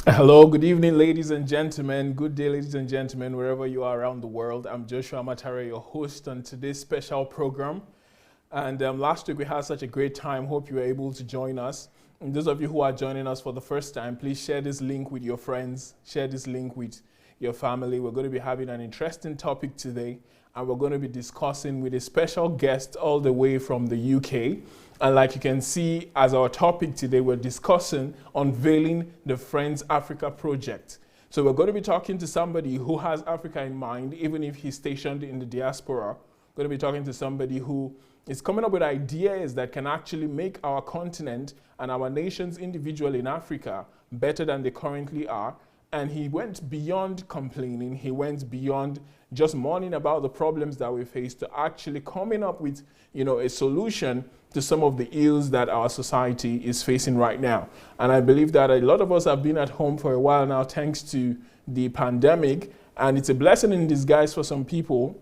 Hello, good evening, ladies and gentlemen. Good day, ladies and gentlemen, wherever you are around the world. I'm Joshua Amatare, your host on today's special program. And last week we had such a great time. Hope you were able to join us. And those of you who are joining us for the first time, please share this link with your friends, share this link with your family. We're going to be having an interesting topic today, and we're going to be discussing with a special guest all the way from the UK. And like you can see, as our topic today, we're discussing unveiling the Friends Africa project. So we're going to be talking to somebody who has Africa in mind, even if he's stationed in the diaspora. We're going to be talking to somebody who is coming up with ideas that can actually make our continent and our nations individually in Africa better than they currently are. And he went beyond complaining. He went beyond just mourning about the problems that we face to actually coming up with, a solution to some of the ills that our society is facing right now. And I believe that a lot of us have been at home for a while now, thanks to the pandemic. And it's a blessing in disguise for some people,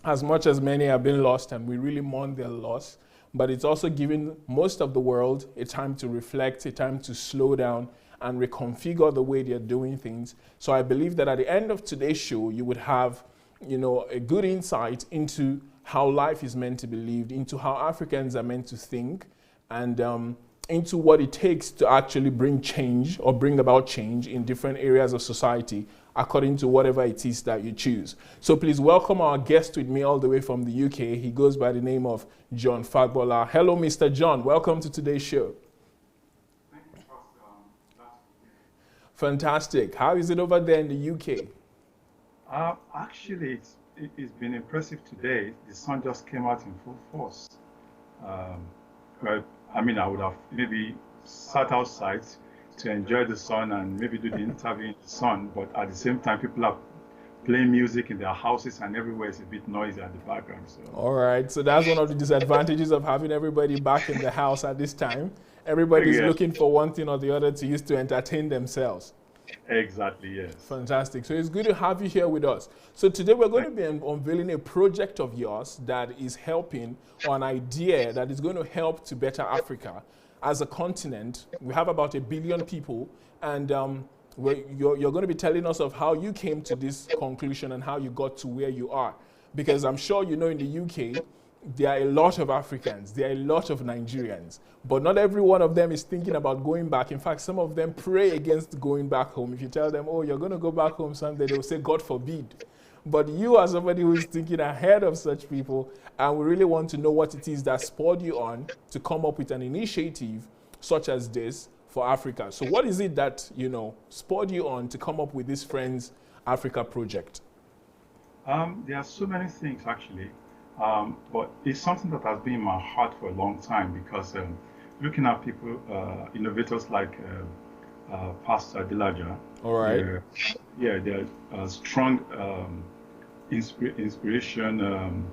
as much as many have been lost, and we really mourn their loss. But it's also giving most of the world a time to reflect, a time to slow down and reconfigure the way they're doing things. So I believe that at the end of today's show, you would have, a good insight into how life is meant to be lived, into how Africans are meant to think, and into what it takes to actually bring change or bring about change in different areas of society according to whatever it is that you choose. So please welcome our guest with me all the way from the UK. He goes by the name of John Fagbola. Hello, Mr. John. Welcome to today's show. Fantastic. How is it over there in the UK? Actually, it's been impressive today. The sun just came out in full force. Um, well, I mean, I would have maybe sat outside to enjoy the sun and maybe do the interview in the sun, but at the same time, people are playing music in their houses and everywhere is a bit noisy at the background. So, All right. So that's one of the disadvantages of having everybody back in the house at this time. Everybody's yeah, looking for one thing or the other to use to entertain themselves. exactly, yes. Fantastic. So it's good to have you here with us. So today we're going to be unveiling a project of yours that is helping, or an idea that is going to help to better Africa as a continent. We have about 1 billion people, and you're going to be telling us of how you came to this conclusion and how you got to where you are. Because I'm sure you know in the UK, there are a lot of Africans, there are a lot of Nigerians, but not every one of them is thinking about going back. In fact, some of them pray against going back home. If you tell them, oh, you're going to go back home someday, they'll say, God forbid. But you are somebody who is thinking ahead of such people, and we really want to know what it is that spurred you on to come up with an initiative such as this for Africa. So what is it that, spurred you on to come up with this Friends Africa project? There are so many things actually, but it's something that has been in my heart for a long time because looking at people, innovators like Pastor Adelaja, All right. they're, yeah, they're strong inspiration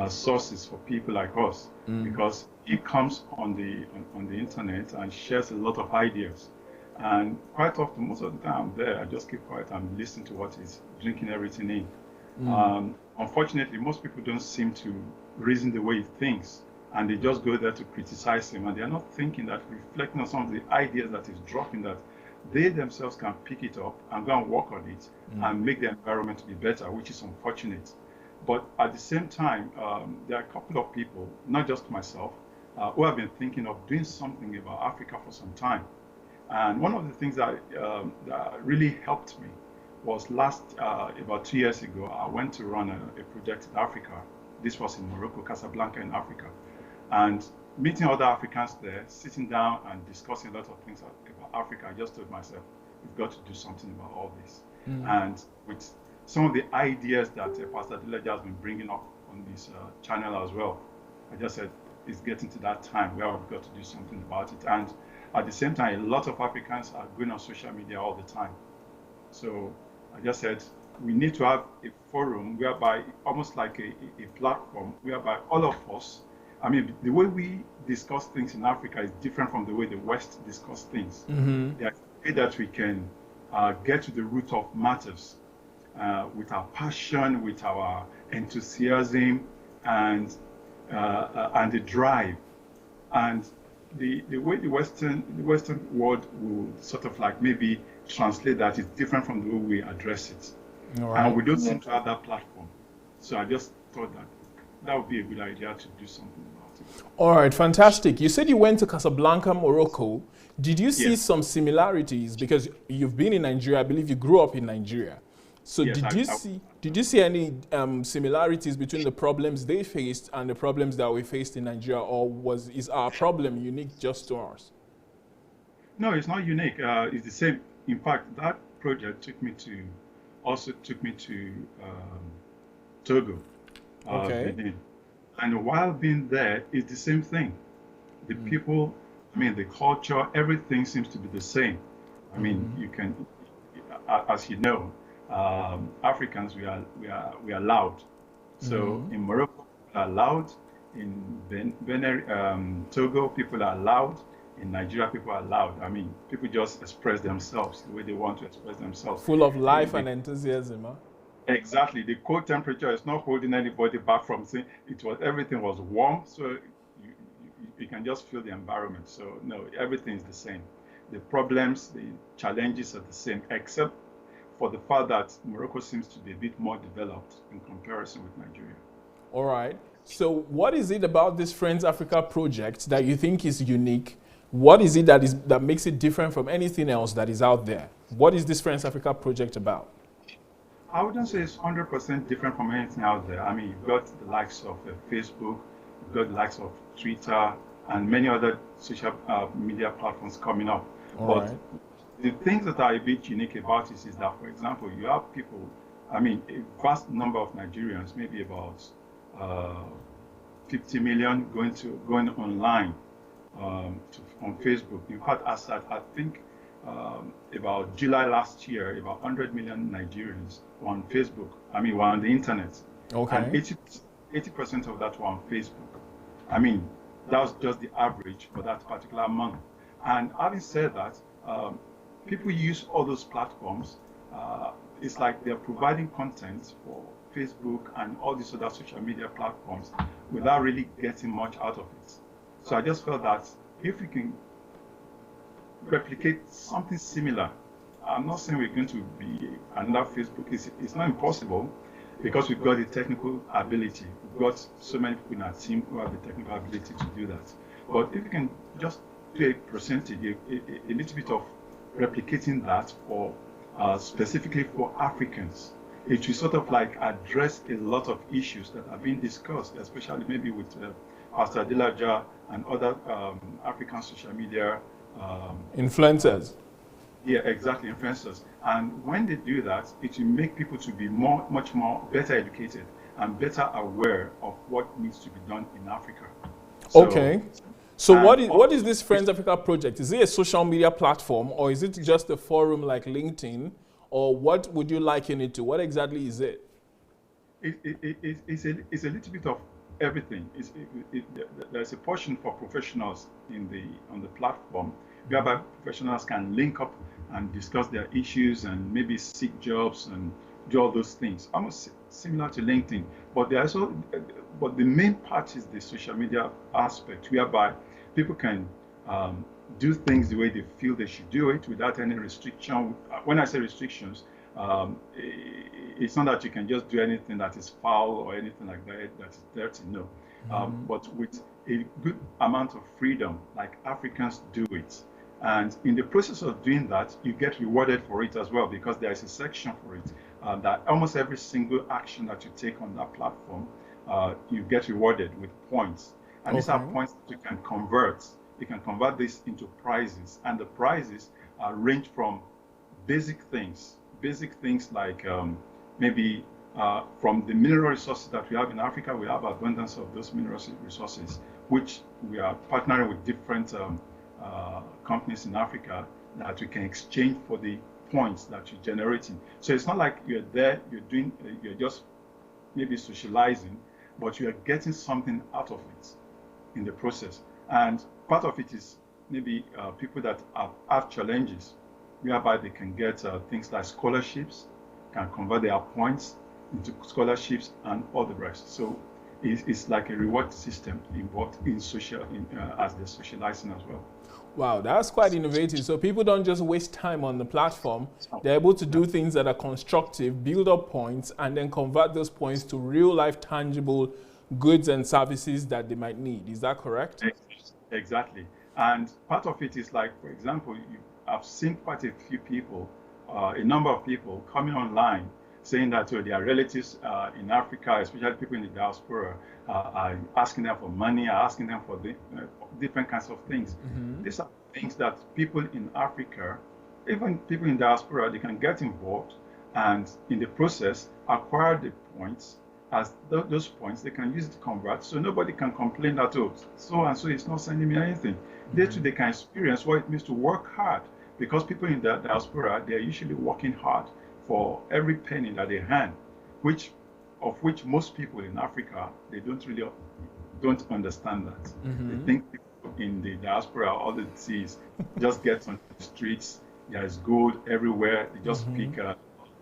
sources for people like us because he comes on the internet and shares a lot of ideas. And quite often, most of the time I'm there, I just keep quiet and listen to what he's drinking everything in. Unfortunately, most people don't seem to reason the way he thinks, and they just go there to criticize him, and they're not thinking that, reflecting on some of the ideas that he's dropping, that they themselves can pick it up and go and work on it and make the environment to be better, which is unfortunate. But at the same time, there are a couple of people, not just myself, who have been thinking of doing something about Africa for some time. And one of the things that really helped me was about 2 years ago, I went to run a project in Africa. This was in Morocco, Casablanca in Africa. And meeting other Africans there, sitting down and discussing a lot of things about Africa, I just told myself, we've got to do something about all this. And with some of the ideas that Pastor Adelaja has been bringing up on this channel as well, I just said, it's getting to that time where we've got to do something about it. And at the same time, a lot of Africans are going on social media all the time. So I just said, we need to have a forum whereby, almost like a platform, whereby all of us, I mean, the way we discuss things in Africa is different from the way the West discuss things. There are ways that we can get to the root of matters with our passion, with our enthusiasm, and the drive. And the way the Western world will sort of like maybe translate that is different from the way we address it, All and right. we don't seem to have that platform. So I just thought that that would be a good idea to do something about it. All right, fantastic. You said you went to Casablanca, Morocco. Did you see Yes, some similarities? Because you've been in Nigeria, I believe you grew up in Nigeria. So yes, did you see any similarities between the problems they faced and the problems that we faced in Nigeria, or is our problem unique just to ours? no, it's not unique. It's the same. In fact, that project took me to Togo, Okay. Benin. And while being there, it's the same thing. The people, I mean, the culture, everything seems to be the same. I mean, you can, as you know, Africans, we are loud. So in Morocco, people are loud. In Benin, Togo, people are loud. In Nigeria, people are loud. I mean, people just express themselves the way they want to express themselves. Full of life The and enthusiasm, huh? Exactly. The cold temperature is not holding anybody back from saying everything was warm, so you can just feel the environment. So no, everything is the same. The problems, the challenges are the same, except for the fact that Morocco seems to be a bit more developed in comparison with Nigeria. All right. So, what is it about this Friends Africa project that you think is unique? What is it that makes it different from anything else that is out there? What is this Friends Africa project about? I wouldn't say it's 100% different from anything out there. I mean, you've got the likes of Facebook, you've got the likes of Twitter, and many other social media platforms coming up. All But right. the things that are a bit unique about it is that, for example, you have people, I mean, a vast number of Nigerians, maybe about uh, 50 million going online on Facebook. In fact, as I think about July last year, about 100 million Nigerians were on Facebook. I mean, were on the internet, and Okay. 80% of that were on Facebook. I mean, that was just the average for that particular month. And having said that, people use all those platforms. Uh, it's like they're providing content for Facebook and all these other social media platforms without really getting much out of it. So I just felt that if we can replicate something similar, I'm not saying we're going to be another Facebook. It's not impossible because we've got the technical ability. We've got so many people in our team who have the technical ability to do that. But if we can just do a percentage, a little bit of replicating that for specifically for Africans, it will sort of like address a lot of issues that are being discussed, especially maybe with Pastor Adelaja and other African social media. Uh, Influencers. yeah, exactly, influencers. And when they do that, it will make people to be much more better educated and better aware of what needs to be done in Africa. So, Okay. So and what is this Friends Africa project? Is it a social media platform or is it just a forum like LinkedIn? Or what would you liken it to? What exactly is it? it's a little bit of everything. There's a portion for professionals on the platform, whereby professionals can link up and discuss their issues and maybe seek jobs and do all those things, almost similar to LinkedIn. But there also, but the main part is the social media aspect, whereby people can um, do things the way they feel they should do it without any restriction. When I say restrictions, it's not that you can just do anything that is foul or anything like that is dirty. No, but with a good amount of freedom, like Africans do it. And in the process of doing that, you get rewarded for it as well because there is a section for it that almost every single action that you take on that platform, you get rewarded with points. And these are Okay. points that you can convert. You can convert this into prizes, and the prizes range from basic things like maybe from the mineral resources that we have in Africa, we have abundance of those mineral resources, which we are partnering with different companies in Africa that we can exchange for the points that you're generating. So it's not like you're there, you're just maybe socializing, but you are getting something out of it in the process. And part of it is maybe people that have challenges, whereby they can get things like scholarships, can convert their points into scholarships and all the rest. So it's like a reward system involved in as they're socializing as well. Wow, that's quite innovative. So people don't just waste time on the platform. They're able to Yeah. do things that are constructive, build up points, and then convert those points to real life tangible goods and services that they might need. Is that correct? Exactly. And part of it is like, for example, I've seen quite a few people, a number of people coming online saying that their relatives in Africa, especially people in the diaspora, are asking them for money, are asking them for different kinds of things. These are things that people in Africa, even people in diaspora, they can get involved and in the process acquire the points. As those points, they can use it to convert, so nobody can complain that, oh, so and so is not sending me anything. They too, they can experience what it means to work hard, because people in the diaspora, they are usually working hard for every penny that they earn, which most people in Africa, they don't understand that. They think people in the diaspora, all they see is just get on the streets, there's gold everywhere, they just pick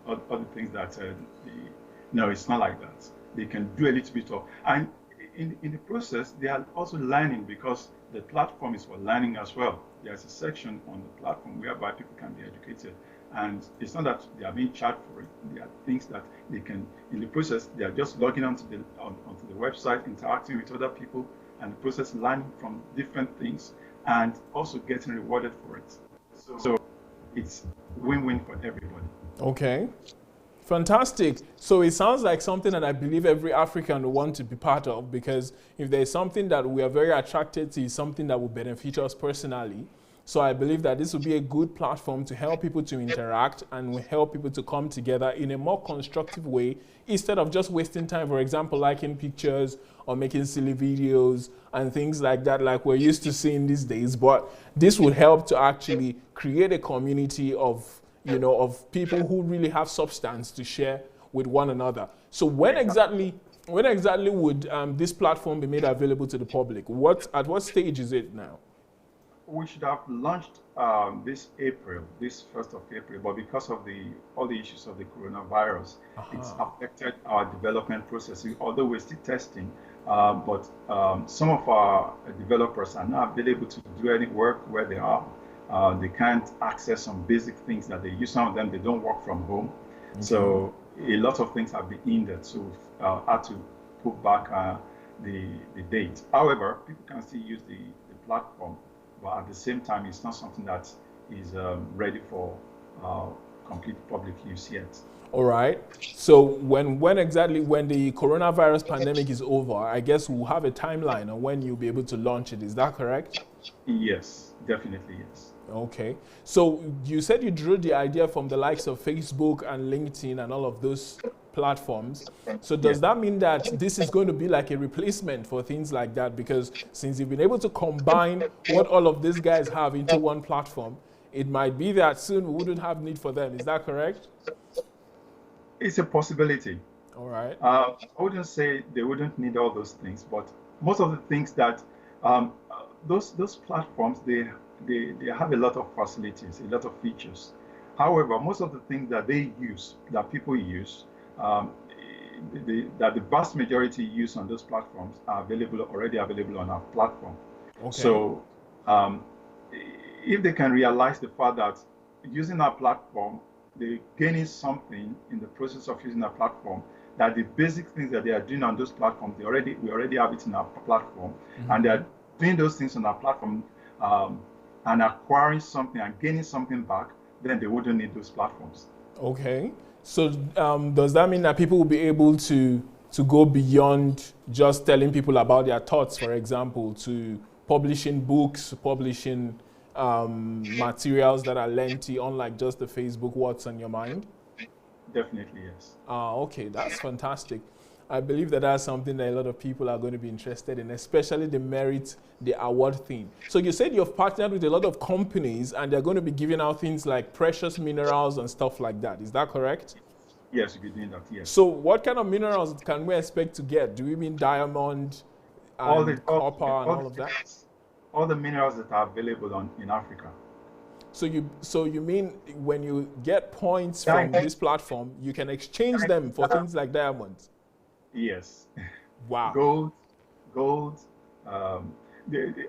all the things that no, it's not like that. They can do a little bit of, and in the process, they are also learning, because the platform is for learning as well. There's a section on the platform whereby people can be educated, and it's not that they are being charged for it. There are things that they can, in the process, they are just logging onto the website, interacting with other people, and the process learning from different things, and also getting rewarded for it. So it's win-win for everybody. Okay. Fantastic. So it sounds like something that I believe every African will want to be part of, because if there's something that we are very attracted to, is something that will benefit us personally. So I believe that this will be a good platform to help people to interact and will help people to come together in a more constructive way, instead of just wasting time, for example, liking pictures or making silly videos and things like that, like we're used to seeing these days. But this would help to actually create a community of of people who really have substance to share with one another. So when exactly would this platform be made available to the public? At what stage is it now? We should have launched this April, this 1st of April, but because of all the issues of the coronavirus, it's affected our development process. Although we're still testing, but some of our developers are not available to do any work where they are. They can't access some basic things that they use. Some of them, they don't work from home. Okay. So a lot of things have been hindered. So we've had to put back the date. However, people can still use the platform, but at the same time, it's not something that is ready for complete public use yet. All right. So when exactly, when the coronavirus pandemic is over, I guess we'll have a timeline on when you'll be able to launch it. Is that correct? Yes, definitely yes. Okay. So you said you drew the idea from the likes of Facebook and LinkedIn and all of those platforms. So does that mean that this is going to be like a replacement for things like that? Because since you've been able to combine what all of these guys have into one platform, it might be that soon we wouldn't have need for them. Is that correct? It's a possibility. All right. I wouldn't say they wouldn't need all those things, but most of the things that those platforms, they have a lot of facilities, a lot of features. However, most of the things that that people use, that the vast majority use on those platforms are already available on our platform. Okay. So if they can realize the fact that using our platform, they're gaining something in the process of using our platform, that the basic things that they are doing on those platforms, we already have it in our platform, and they are doing those things on our platform, and acquiring something and gaining something back, then they wouldn't need those platforms. Okay. So does that mean that people will be able to go beyond just telling people about their thoughts, for example, to publishing books, publishing materials that are lengthy, unlike just the Facebook what's on your mind? Definitely, yes. Okay, that's fantastic. I believe that that's something that a lot of people are going to be interested in, especially the award thing. So you said you've partnered with a lot of companies and they're going to be giving out things like precious minerals and stuff like that. Is that correct? Yes, you'll be doing that, yes. So what kind of minerals can we expect to get? Do we mean diamond and copper and all of that? All the minerals that are available in Africa. So you mean when you get points from this platform, you can exchange them for things like diamonds? Yes. Wow. gold, gold. Um,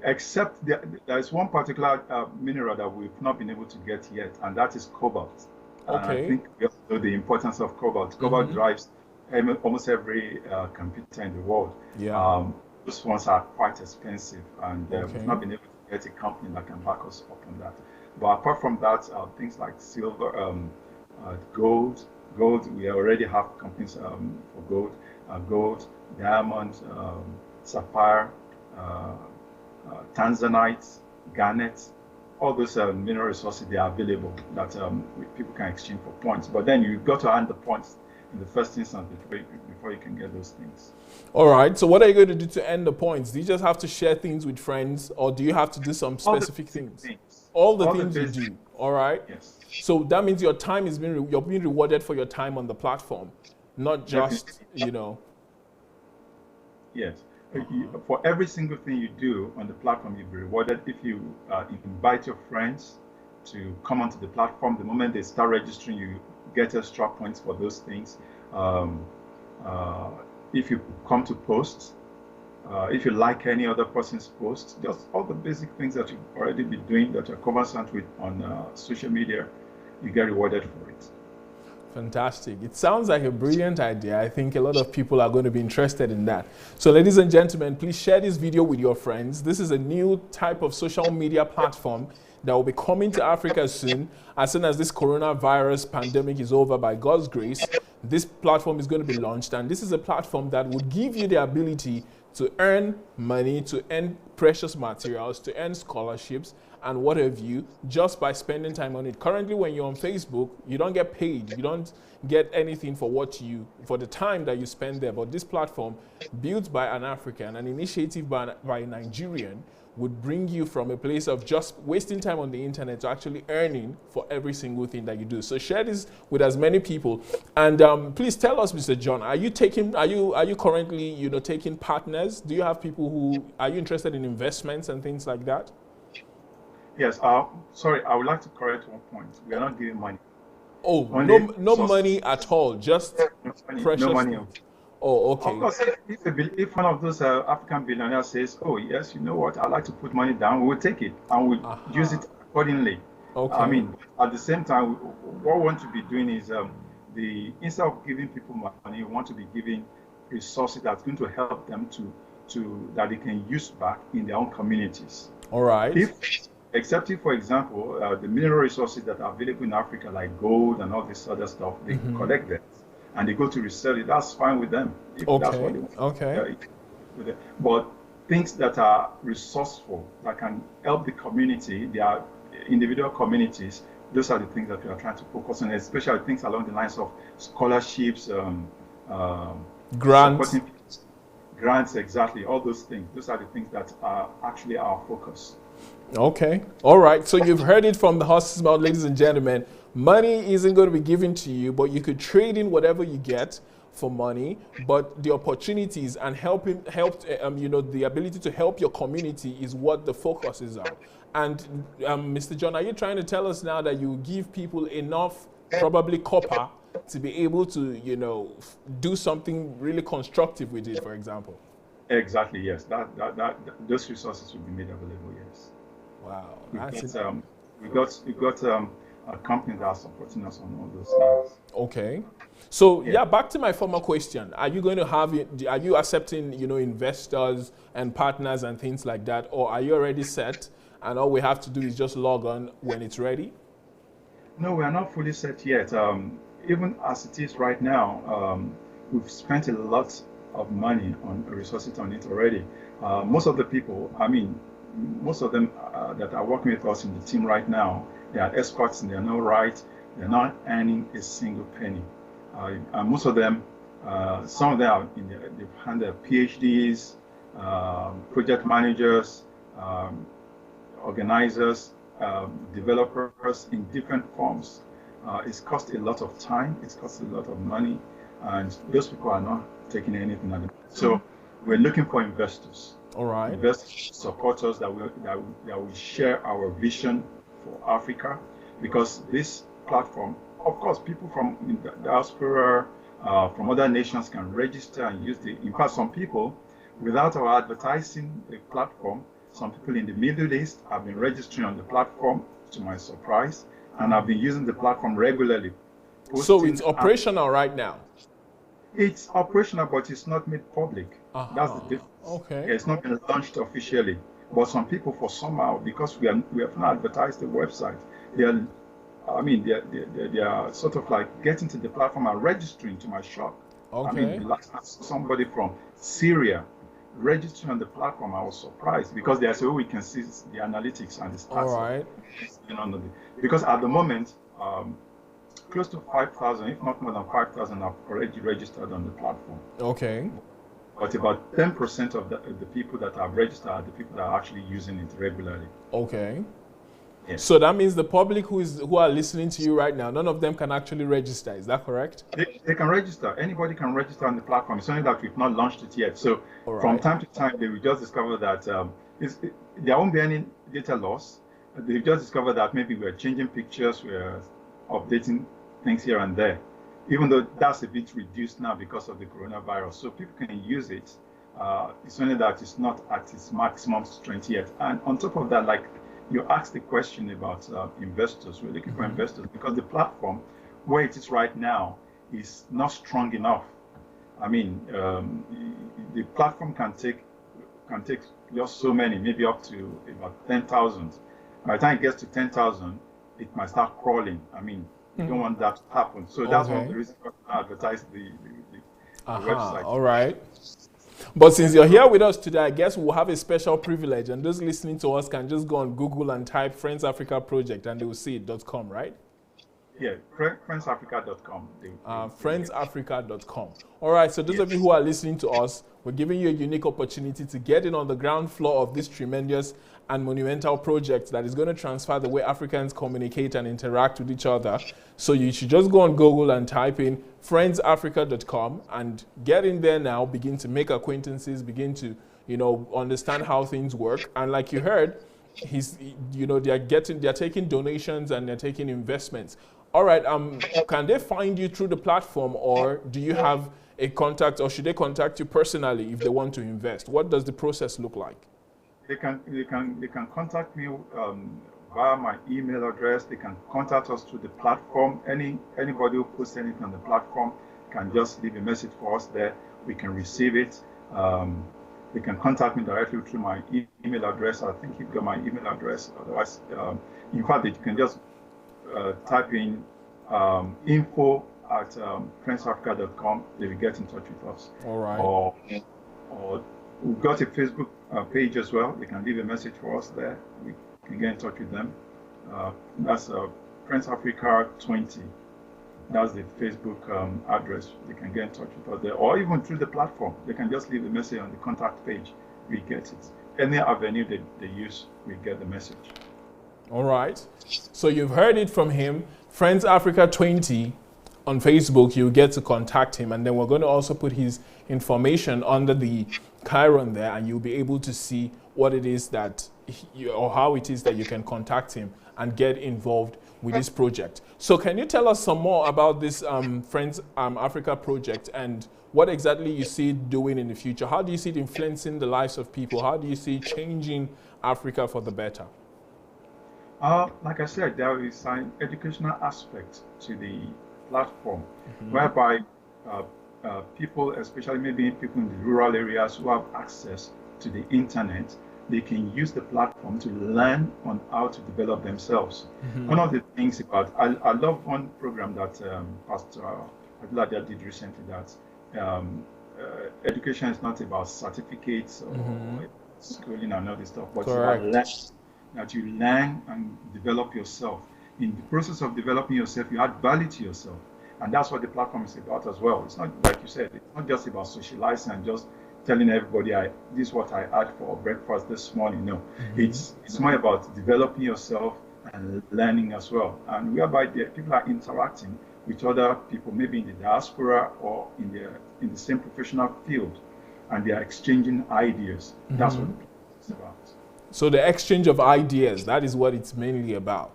except there's one particular mineral that we've not been able to get yet, and that is cobalt. And I Okay. think we all know the importance of cobalt. Cobalt Mm-hmm. drives almost every computer in the world. Yeah. Um, those ones are quite expensive, and we've Okay. not been able to get a company that can back us up on that. But apart from that, things like silver, gold, we already have companies for gold, diamond, sapphire, uh, tanzanite, garnet, all those mineral resources, they are available that people can exchange for points. But then you've got to earn the points in the first instance before you can get those things. All right. So what are you going to do to end the points? Do you just have to share things with friends, or do you have to do some All the specific basic things? things, All the all the things you basic, do. All right. yes, So that means your time is you're being rewarded for your time on the platform, not just, definitely, you know. yes. Uh-huh. For every single thing you do on the platform, you'll be rewarded if you invite your friends to come onto the platform. The moment they start registering, you get extra points for those things. Um, uh, if you come to post, if you like any other person's post, just all the basic things that you've already been doing that you're conversant with on social media, you get rewarded for it. Fantastic. It sounds like a brilliant idea. I think a lot of people are going to be interested in that. So, ladies and gentlemen, please share this video with your friends. This is a new type of social media platform that will be coming to Africa soon. As soon as this coronavirus pandemic is over, by God's grace, this platform is going to be launched. And this is a platform that would give you the ability to earn money, to earn precious materials, to earn scholarships, and what have you, just by spending time on it. Currently, when you're on Facebook, you don't get paid. You don't get anything for the time that you spend there. But this platform, built by an African, an initiative by a Nigerian, would bring you from a place of just wasting time on the internet to actually earning for every single thing that you do. So share this with as many people, and please tell us, Mr. John, are you currently, taking partners? Do you have people who are you interested in investments and things like that? Yes, sorry, I would like to correct one point. We are not giving money, Oh, only no resources. money at all, just No money, no precious money. things. Oh, Of okay. course, if one of those African billionaires says, "Oh yes, you know what? I'd like to put money down," we will take it and we use Aha. it accordingly. I Okay. mean, at the same time, what we want to be doing is the instead of giving people money, we want to be giving resources that's going to help them to that they can use back in their own communities. All right. If, except if, for example, the mineral resources that are available in Africa, like gold and all this other stuff, they collect that and they go to resell it. That's fine with them if that's what Okay. they want. Okay. With it. But things that are resourceful, that can help the community, their individual communities, those are the things that we are trying to focus on, especially things along the lines of scholarships, um, Grant. supporting grants, exactly, all those things. Those are the things that are actually our focus. Okay. All right. So you've heard it from the horse's mouth, ladies and gentlemen. Money isn't going to be given to you, but you could trade in whatever you get for money. But the opportunities and the ability to help your community is what the focus is on. And Mr. John, are you trying to tell us now that you give people enough, probably copper, to be able to, do something really constructive with it, for example? Exactly, yes. Those resources will be made available, yes. Wow, We've that's it. got a company that are supporting us on all those things. Okay. So Yeah. yeah, back to my former question. Are you going to have it? Are you accepting, investors and partners and things like that, or are you already set and all we have to do is just log on when it's ready? No, we are not fully set yet. Even as it is right now, we've spent a lot of money on resources on it already. Most of the people, I mean, most of them that are working with us in the team right now, they are experts in their own right. They're not earning a single penny. And most of them, some of them are they've handled PhDs, project managers, um, organizers, developers in different forms. It's cost a lot of time, it's cost a lot of money, and those people are not taking anything at the moment. So we're looking for investors, All right. investors, supporters that will share our vision for Africa, because this platform, of course, people from the diaspora, from other nations can register and use in fact, some people, without our advertising the platform, some people in the Middle East have been registering on the platform, to my surprise, and I've been using the platform regularly. So it's operational right now? It's operational, but it's not made public. That's the difference. Okay. Yeah, it's not been launched officially. But some people, for somehow, because we have not advertised the website, they are sort of like getting to the platform and registering, to my shock. Okay. I mean, the last time somebody from Syria registering on the platform, I was surprised because they say, oh, we can see the analytics and the stats. All right. Because at the moment, close to 5,000, if not more than 5,000, have already registered on the platform. Okay. But about 10% of the people that have registered are the people that are actually using it regularly. Okay. Yeah. So that means the public who are listening to you right now, none of them can actually register. Is that correct? They can register. Anybody can register on the platform. It's only that we've not launched it yet. So from time to time, they will just discover that there won't be any data loss. They've just discovered that maybe we're changing pictures, we're updating things here and there, even though that's a bit reduced now because of the coronavirus. So people can use it. It's only that it's not at its maximum strength yet. And on top of that, like you asked the question about investors, we're looking for investors because the platform where it is right now is not strong enough. I mean, the platform can take just so many, maybe up to about 10,000. By the time it gets to 10,000, it might start crawling. I mean, you don't want that to happen. So that's one of the reasons why I advertise the website. All right. But since you're here with us today, I guess we'll have a special privilege, and those listening to us can just go on Google and type Friends Africa Project, and they will see it.com, right? Yeah, friendsafrica.com. Friendsafrica.com. All right, so those of you who are listening to us, we're giving you a unique opportunity to get in on the ground floor of this tremendous and monumental project that is going to transfer the way Africans communicate and interact with each other. So you should just go on Google and type in friendsafrica.com and get in there now, begin to make acquaintances, begin to, understand how things work. And like you heard, they're taking donations and they're taking investments. All right, can they find you through the platform, or do you have a contact, or should they contact you personally if they want to invest? What does the process look like? They can contact me via my email address. They can contact us through the platform. Anybody who posts anything on the platform can just leave a message for us there. We can receive it. They can contact me directly through my email address. I think you've got my email address. Otherwise, in fact, you can just type in info@friendsafrica.com. They will get in touch with us. All right. Or we've got a Facebook page as well. They can leave a message for us there. We can get in touch with them. That's Friends Africa 20. That's the Facebook address. They can get in touch with us there, or even through the platform. They can just leave a message on the contact page. We get it. Any avenue they use, we get the message. All right. So you've heard it from him. Friends Africa 20 on Facebook. You get to contact him, and then we're going to also put his information under the Chiron there, and you'll be able to see what it is that or how it is that you can contact him and get involved with this project. So can you tell us some more about this Friends Africa project and what exactly you see it doing in the future? How do you see it influencing the lives of people? How do you see it changing Africa for the better? Like I said, there is an educational aspect to the platform, whereby people, especially maybe people in the rural areas who have access to the internet, they can use the platform to learn on how to develop themselves. One of the things about, I love one program that Pastor Adelaja did recently, that education is not about certificates or schooling and all this stuff, but it's about learning, that you learn and develop yourself. In the process of developing yourself, you add value to yourself. And that's what the platform is about as well. It's not, like you said, it's not just about socializing and just telling everybody, this is what I had for breakfast this morning. No, it's more about developing yourself and learning as well. And whereby people are interacting with other people, maybe in the diaspora or in the same professional field, and they are exchanging ideas. That's what it's about. So the exchange of ideas, that is what it's mainly about.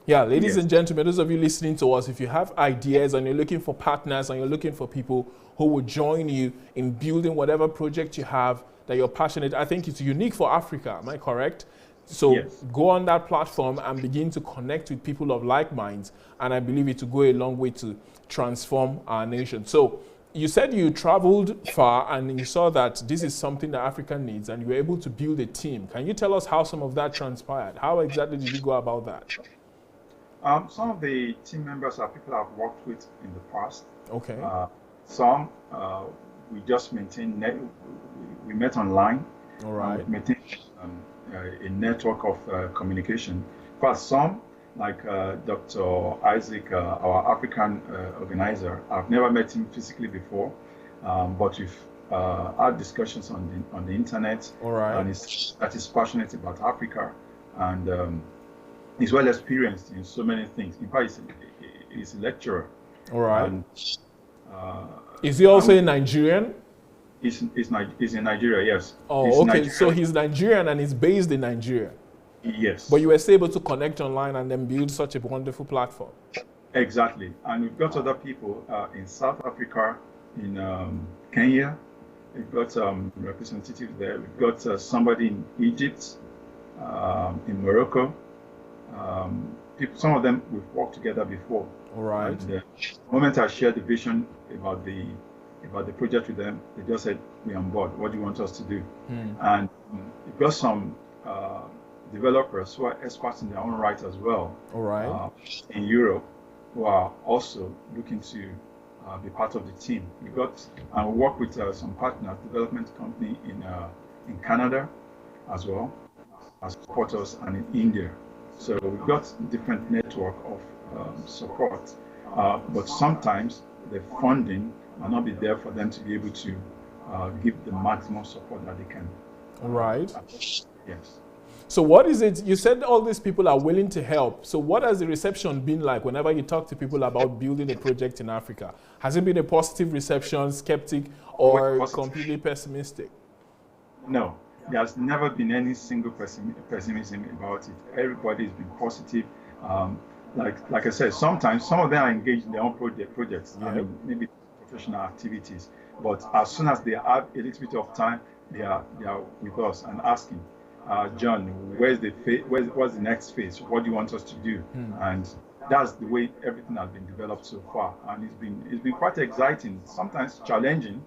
Yeah, ladies Yes. and gentlemen, those of you listening to us, if you have ideas and you're looking for partners and you're looking for people who will join you in building whatever project you have that you're passionate, I think it's unique for Africa. Am I correct? So Yes. go on that platform and begin to connect with people of like minds, and I believe it will go a long way to transform our nation. So you said you traveled far and you saw that this is something that Africa needs, and you were able to build a team. Can you tell us how some of that transpired? How exactly did you go about that? Some of the team members are people I've worked with in the past. Okay. Uh, some we just maintain we met online All and right. we've maintained a network of communication. But some, like Dr. Isaac, our African organizer, I've never met him physically before, but we've had discussions on the internet, All right. and he's passionate about Africa, and he's well experienced in so many things. In fact, he's a lecturer, All right. and uh, Is he also a Nigerian? he's in Nigeria. Yes, he's Oh, in okay. So Nigeria. he's Nigerian and he's based in Nigeria. But Yes, you were still able to connect online and then build such a wonderful platform. exactly. And we've got other people in South Africa, in Kenya. We've got representatives there. We've got somebody in Egypt, in Morocco. People, some of them we've worked together before. All right. And the moment I shared the vision about the project with them, they just said, "We're on board. What do you want us to do?" And we've got some developers who are experts in their own right as well, All right. in Europe, who are also looking to be part of the team. We got and we work with some partners, development company in Canada as well as supporters, and in India. So we've got different network of support, but sometimes the funding might not be there for them to be able to give the maximum support that they can. All right. Yes. So what is it? You said all these people are willing to help. So what has the reception been like whenever you talk to people about building a project in Africa? Has it been a positive reception, skeptic, or Positive. completely pessimistic? No, there's never been any single pessimism about it. Everybody's been positive. Like I said, sometimes some of them are engaged in their own projects. I mean, maybe professional activities. But as soon as they have a little bit of time, they are with us and asking, John, what's the next phase? What do you want us to do? And that's the way everything has been developed so far, and it's been quite exciting. Sometimes challenging,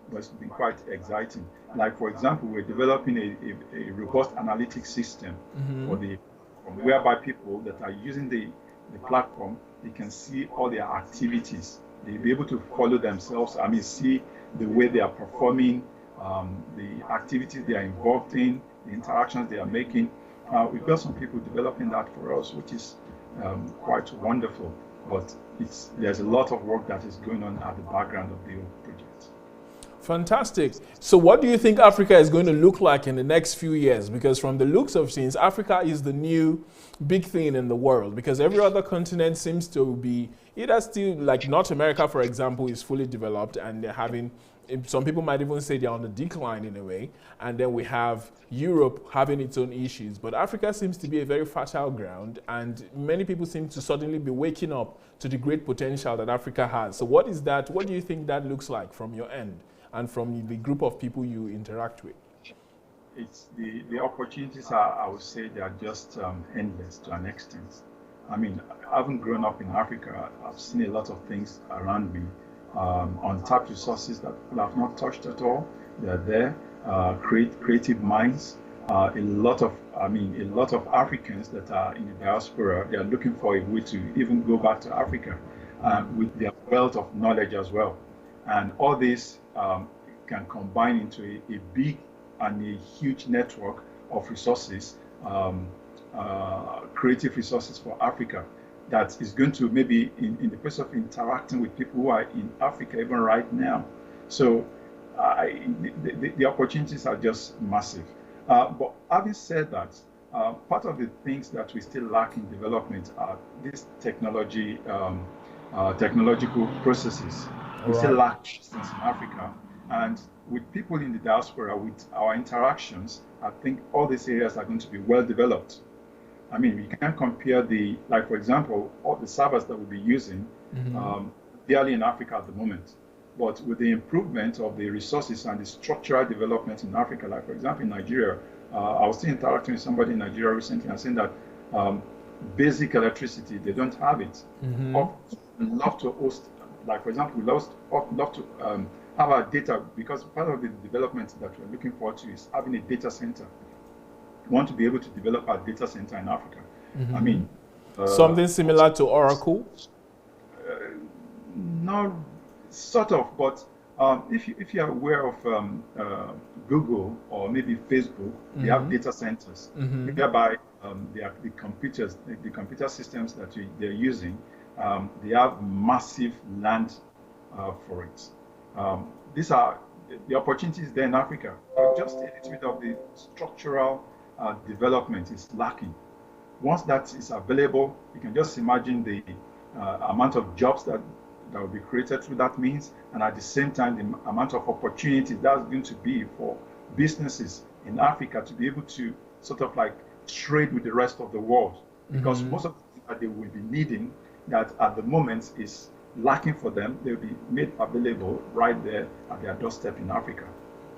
but it's been quite exciting. Like for example, we're developing a robust analytics system for whereby people that are using the platform, they can see all their activities. They'll be able to follow themselves. I mean, see the way they are performing, the activities they are involved in, the interactions they are making. We've got some people developing that for us, which is quite wonderful. But there's a lot of work that is going on at the background of the whole project. Fantastic. So what do you think Africa is going to look like in the next few years? Because from the looks of things, Africa is the new big thing in the world, because every other continent seems to be either still, like North America, for example, is fully developed and they're having, some people might even say they're on the decline in a way. And then we have Europe having its own issues. But Africa seems to be a very fertile ground, and many people seem to suddenly be waking up to the great potential that Africa has. So what is that? What do you think that looks like from your end and from the group of people you interact with? It's the opportunities are, I would say, they are just endless to an extent. I mean, having grown up in Africa, I've seen a lot of things around me, untapped resources that people have not touched at all. They are there. Creative minds. A lot of Africans that are in the diaspora, they are looking for a way to even go back to Africa with their wealth of knowledge as well. And all this can combine into a big and a huge network of resources, creative resources for Africa, that is going to maybe in the process of interacting with people who are in Africa even right now. So the opportunities are just massive. But having said that, part of the things that we still lack in development are these technological processes. We still lack these things in Africa. And with people in the diaspora, with our interactions, I think all these areas are going to be well developed. I mean, we can compare like for example, all the servers that we'll be using, barely in Africa at the moment. But with the improvement of the resources and the structural development in Africa, like for example in Nigeria, I was still interacting with somebody in Nigeria recently and saying that basic electricity, they don't have it. Love to host, like for example, we love to have our data, because part of the development that we're looking forward to is having a data center. We want to be able to develop our data center in Africa. I mean, something similar to Oracle. No, sort of, but if you're aware of Google or maybe Facebook, they have data centers whereby the computer systems that they're using, they have massive land for it. These are the opportunities there in Africa. But just a little bit of the structural development is lacking. Once that is available, you can just imagine the amount of jobs that will be created through that means, and at the same time, the amount of opportunities that's going to be for businesses in Africa to be able to sort of like trade with the rest of the world. Because most of the things that they will be needing that at the moment is lacking for them, they'll be made available right there at their doorstep in Africa.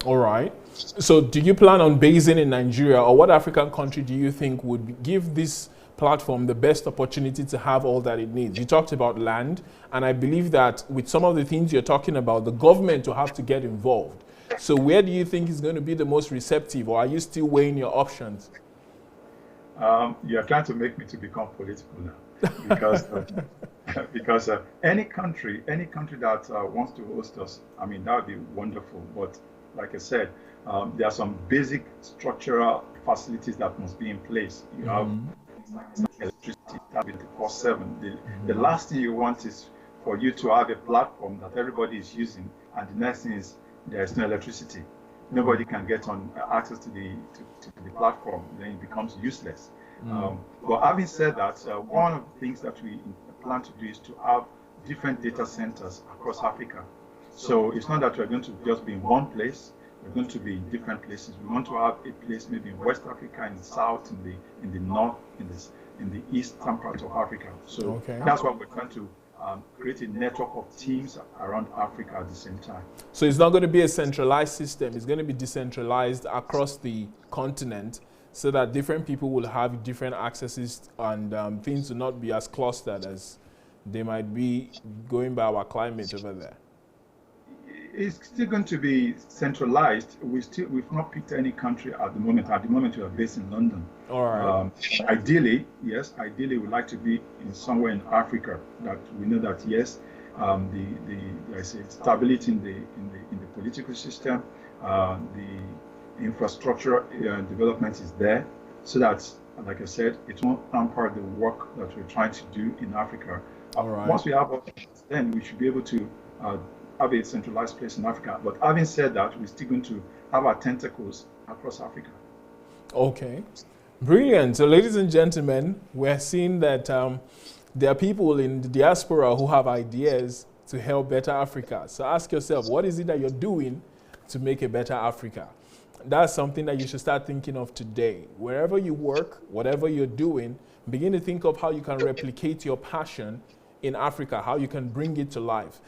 All right. So do you plan on basing in Nigeria, or what African country do you think would give this platform the best opportunity to have all that it needs? You talked about land, and I believe that with some of the things you're talking about, the government will have to get involved. So where do you think is going to be the most receptive, or are you still weighing your options? You're trying to make me to become political now, because any country that wants to host us, I mean, that would be wonderful. But like I said, there are some basic structural facilities that must be in place. You have electricity 24/7. The last thing you want is for you to have a platform that everybody is using, and the next thing is there is no electricity. Nobody can get on access to the platform. Then it becomes useless. But having said that, one of the things that we plan to do is to have different data centers across Africa. So it's not that we're going to just be in one place. We're going to be in different places. We want to have a place maybe in West Africa, in the south, in the north, in the eastern part of Africa. So that's why we're trying to create a network of teams around Africa at the same time. So it's not going to be a centralized system. It's going to be decentralized across the continent, so that different people will have different accesses, and things will not be as clustered as they might be going by our climate over there. It's still going to be centralized. We've not picked any country at the moment. At the moment, we are based in London. All right. Ideally, we'd like to be in somewhere in Africa that we know that the stability in the political system, the infrastructure development is there, so that, like I said, it won't hamper the work that we're trying to do in Africa. All right. Once we have all this, then we should be able to have a centralized place in Africa. But having said that, we're still going to have our tentacles across Africa. Okay, brilliant. So ladies and gentlemen, we're seeing that there are people in the diaspora who have ideas to help better Africa. So ask yourself, what is it that you're doing to make a better Africa? That's something that you should start thinking of today. Wherever you work, whatever you're doing, begin to think of how you can replicate your passion in Africa, how you can bring it to life.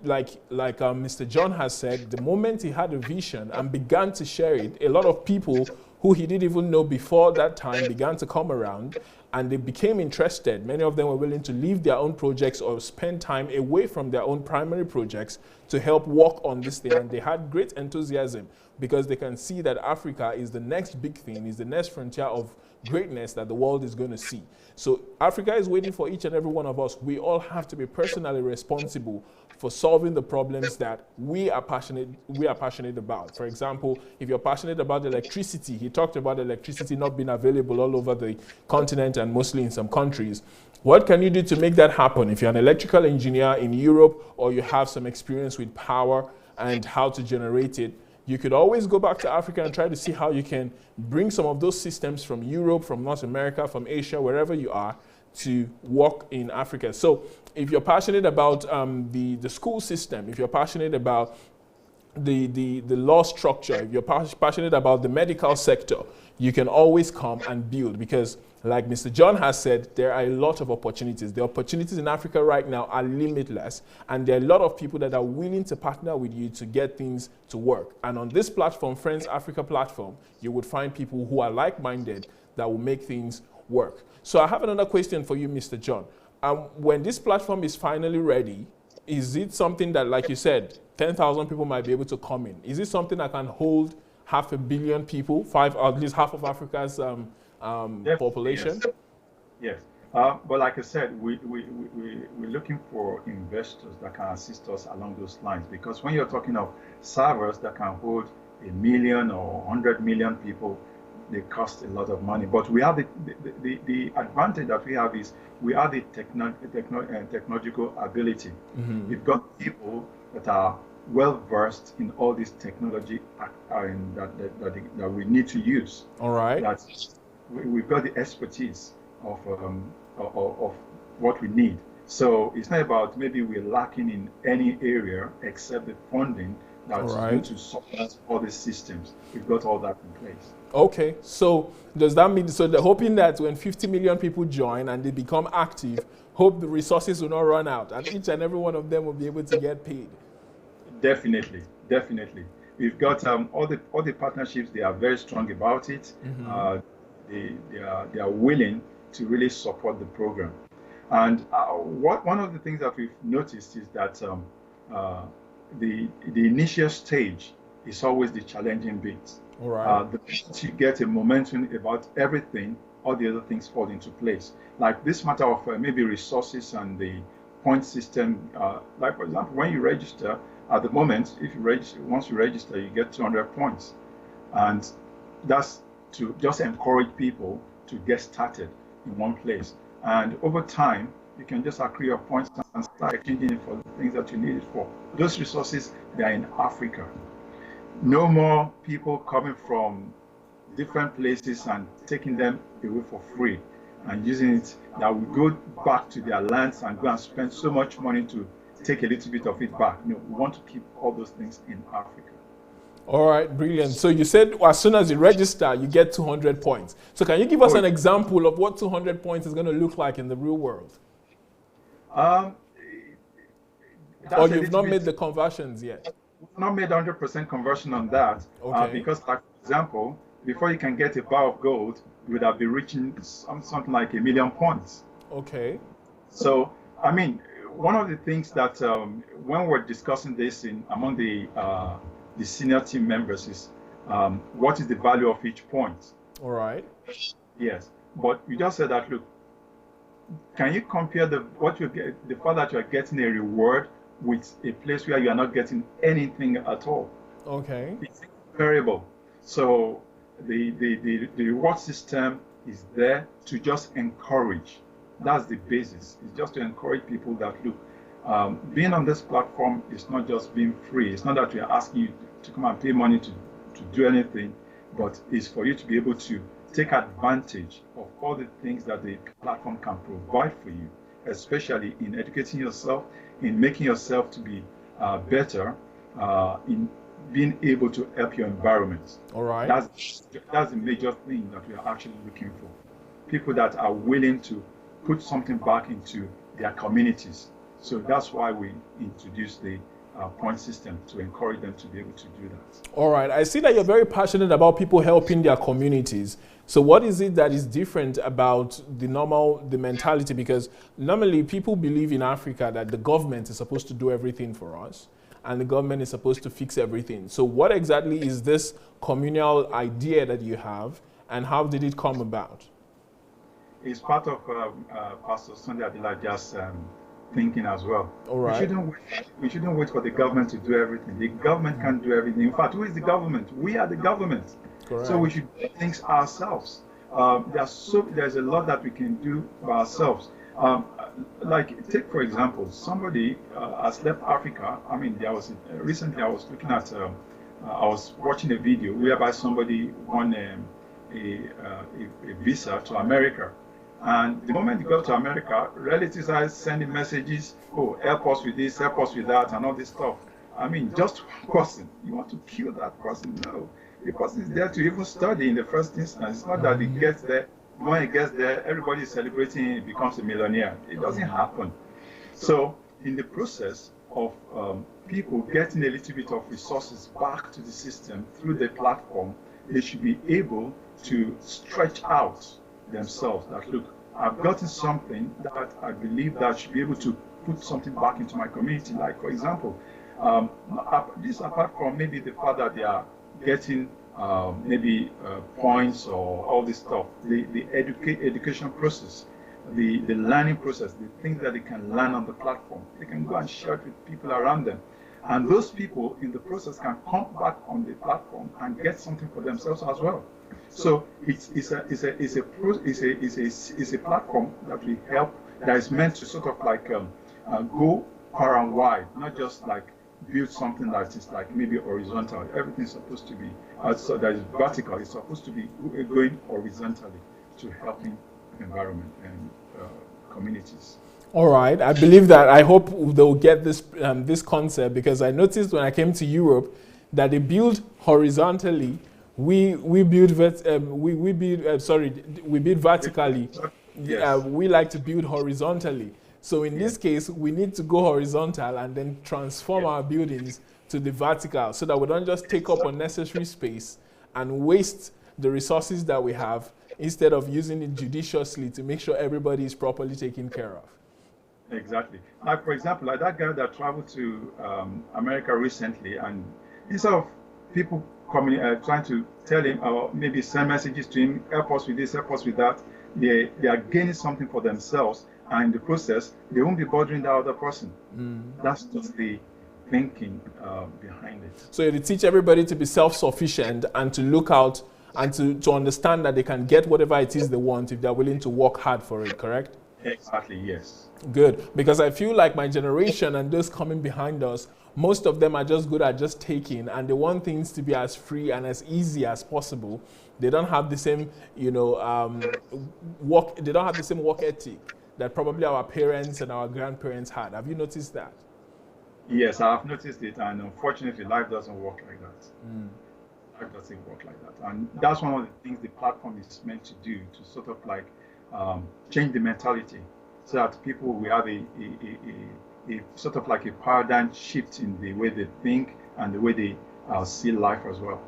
Like Mr. John has said, the moment he had a vision and began to share it, a lot of people who he didn't even know before that time began to come around, and they became interested. Many of them were willing to leave their own projects or spend time away from their own primary projects to help work on this thing. And they had great enthusiasm because they can see that Africa is the next big thing, is the next frontier of greatness that the world is going to see. So Africa is waiting for each and every one of us. We all have to be personally responsible for solving the problems that we are passionate about. For example, if you're passionate about electricity, he talked about electricity not being available all over the continent and mostly in some countries. What can you do to make that happen? If you're an electrical engineer in Europe, or you have some experience with power and how to generate it, you could always go back to Africa and try to see how you can bring some of those systems from Europe, from North America, from Asia, wherever you are, to work in Africa. So if you're passionate about the school system, if you're passionate about the law structure, if you're passionate about the medical sector, you can always come and build, because like Mr. John has said, there are a lot of opportunities. The opportunities in Africa right now are limitless, and there are a lot of people that are willing to partner with you to get things to work. And on this platform, Friends Africa platform, you would find people who are like-minded that will make things work. So I have another question for you, Mr. John. When this platform is finally ready, is it something that, like you said, 10,000 people might be able to come in? Is it something that can hold 500 million people, at least half of Africa's population? Yes. Yes. But like I said, we're looking for investors that can assist us along those lines, because when you're talking of servers that can hold 1 million or 100 million people, they cost a lot of money. But we have the advantage that we have is we have the technological ability. Mm-hmm. We've got people that are well versed in all this technology that we need to use. All right. We've got the expertise of what we need. So it's not about maybe we're lacking in any area except the funding that's going to support all these systems. We've got all that in place. Okay, so does that mean, so they're hoping that when 50 million people join and they become active, hope the resources will not run out and each and every one of them will be able to get paid? Definitely, definitely. We've got all the partnerships. They are very strong about it. Mm-hmm. They are willing to really support the program. And one of the things that we've noticed is that the initial stage is always the challenging bit. All right. The minute you get a momentum about everything, all the other things fall into place. Like this matter of maybe resources and the point system. Like for example, when you register, at the moment, if you register, once you register, you get 200 points, and that's to just encourage people to get started in one place. And over time, you can just accrue your points and start exchanging it for the things that you need it for. Those resources, they are in Africa. No more people coming from different places and taking them away for free and using it that will go back to their lands and go and spend so much money to take a little bit of it back. No, we want to keep all those things in Africa. All right, brilliant. So you said as soon as you register, you get 200 points. So can you give us an example of what 200 points is going to look like in the real world? Or you've not made the conversions yet? We've not made 100% conversion on that. Okay. Because, like, for example, before you can get a bar of gold, you would have been reaching something like 1 million points. Okay. So, I mean, one of the things that when we're discussing this among the senior team members is what is the value of each point? All right. Yes, but you just said that. Look, can you compare the fact that you are getting a reward with a place where you are not getting anything at all? Okay. It's variable. So the reward system is there to just encourage. That's the basis. It's just to encourage people that, look, being on this platform is not just being free. It's not that we are asking you to come and pay money to do anything, but it's for you to be able to take advantage of all the things that the platform can provide for you, especially in educating yourself, in making yourself to be better, in being able to help your environment. All right. That's the major thing that we are actually looking for. People that are willing to put something back into their communities. So that's why we introduced the point system, to encourage them to be able to do that. All right. I see that you're very passionate about people helping their communities. So what is it that is different about the mentality? Because normally people believe in Africa that the government is supposed to do everything for us and the government is supposed to fix everything. So what exactly is this communal idea that you have, and how did it come about? It's part of Pastor Sunday Adelaja's thinking as well. All right. We shouldn't wait for the government to do everything. The government can't do everything. In fact, who is the government? We are the government. Correct. So we should do things ourselves. There's a lot that we can do by ourselves. Like, take for example, somebody has left Africa. I mean, recently I was looking at, I was watching a video whereby somebody won a visa to America. And the moment you go to America, relatives are sending messages, oh, help us with this, help us with that, and all this stuff. I mean, just one person. You want to kill that person? No. The person is there to even study in the first instance. It's not that he gets there when he gets there, everybody is celebrating, he becomes a millionaire. It doesn't happen. So in the process of people getting a little bit of resources back to the system through the platform, they should be able to stretch out themselves. That look, I've gotten something that I believe that I should be able to put something back into my community. Like for example, this apart from maybe the fact that they are getting maybe points or all this stuff, the education process, the learning process, the things that they can learn on the platform, they can go and share it with people around them. And those people in the process can come back on the platform and get something for themselves as well. So it's a platform that will help, that is meant to sort of like go far and wide, not just like build something that is like maybe horizontal. Everything's supposed to be so that is vertical. It's supposed to be going horizontally to helping environment and communities. All right, I believe that. I hope they'll get this concept, because I noticed when I came to Europe that they build horizontally. We build we build vertically. Yes. We like to build horizontally. So in this case, we need to go horizontal and then transform our buildings to the vertical, so that we don't just take up unnecessary space and waste the resources that we have, instead of using it judiciously to make sure everybody is properly taken care of. Exactly. Like for example, like that guy that traveled to America recently, and instead of people coming trying to tell him or maybe send messages to him, help us with this, help us with that, they are gaining something for themselves, and in the process, they won't be bothering the other person. That's just the thinking behind it. So they teach everybody to be self-sufficient and to look out and to understand that they can get whatever it is they want if they're willing to work hard for it, correct? Exactly, yes. Good, because I feel like my generation and those coming behind us, most of them are just good at just taking, and they want things to be as free and as easy as possible. They don't have the same, work. They don't have the same work ethic that probably our parents and our grandparents had. Have you noticed that? Yes, I've noticed it, and unfortunately, life doesn't work like that. Life doesn't work like that, and that's one of the things the platform is meant to do, to sort of like change the mentality, so that people will have a sort of like a paradigm shift in the way they think and the way they see life as well.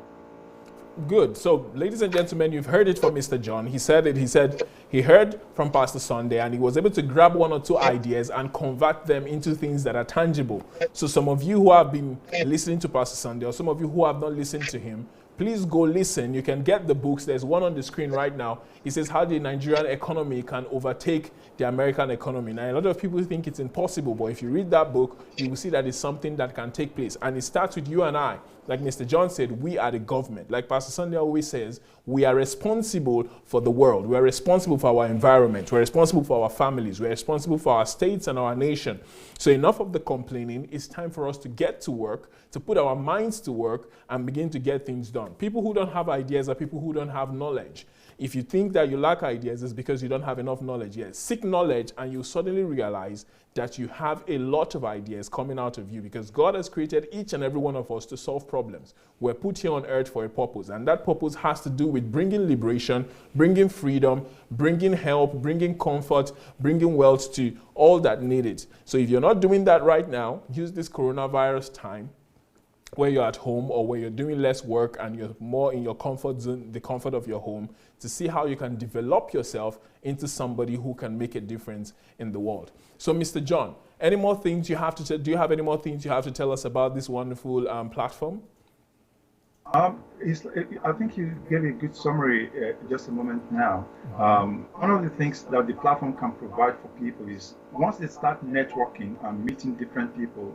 Good. So, ladies and gentlemen, you've heard it from Mr. John. He said it. He said he heard from Pastor Sunday, and he was able to grab one or two ideas and convert them into things that are tangible. So some of you who have been listening to Pastor Sunday, or some of you who have not listened to him, please go listen. You can get the books. There's one on the screen right now. He says how the Nigerian economy can overtake the American economy. Now, a lot of people think it's impossible, but if you read that book, you will see that it's something that can take place. And it starts with you and I. Like Mr. John said, we are the government. Like Pastor Sunday always says, we are responsible for the world. We are responsible for our environment. We're responsible for our families. We're responsible for our states and our nation. So enough of the complaining. It's time for us to get to work, to put our minds to work and begin to get things done. People who don't have ideas are people who don't have knowledge. If you think that you lack ideas, it's because you don't have enough knowledge yet. Seek knowledge and you suddenly realize that you have a lot of ideas coming out of you, because God has created each and every one of us to solve problems. We're put here on earth for a purpose, and that purpose has to do with bringing liberation, bringing freedom, bringing help, bringing comfort, bringing wealth to all that need it. So if you're not doing that right now, use this coronavirus time where you're at home or where you're doing less work and you're more in your comfort zone, the comfort of your home, to see how you can develop yourself into somebody who can make a difference in the world. So, Mr. John, any more things you have to do you have any more things you have to tell us about this wonderful platform? I think you gave a good summary just a moment now. One of the things that the platform can provide for people is, once they start networking and meeting different people,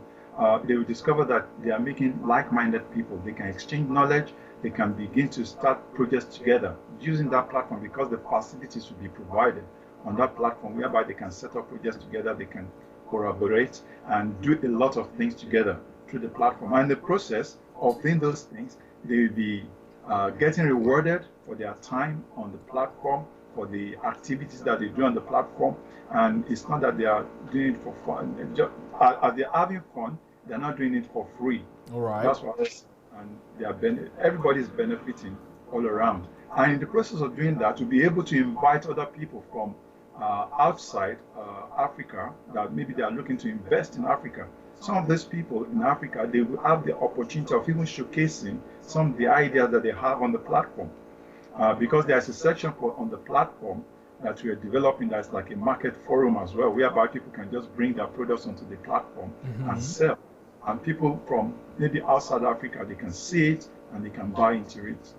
they will discover that they are making like-minded people. They can exchange knowledge. They can begin to start projects together using that platform, because the facilities will be provided on that platform, whereby they can set up projects together, they can collaborate and do a lot of things together through the platform. And in the process of doing those things, they will be getting rewarded for their time on the platform, for the activities that they do on the platform. And it's not that they are doing it for fun. As they're having fun, they're not doing it for free. All right. That's what, and everybody's benefiting all around. And in the process of doing that, to be able to invite other people from outside Africa that maybe they are looking to invest in Africa. Some of these people in Africa, they will have the opportunity of even showcasing some of the ideas that they have on the platform. Because there's a section on the platform that we are developing that's like a market forum as well, whereby people can just bring their products onto the platform and sell. And people from maybe outside Africa, they can see it and they can buy into it.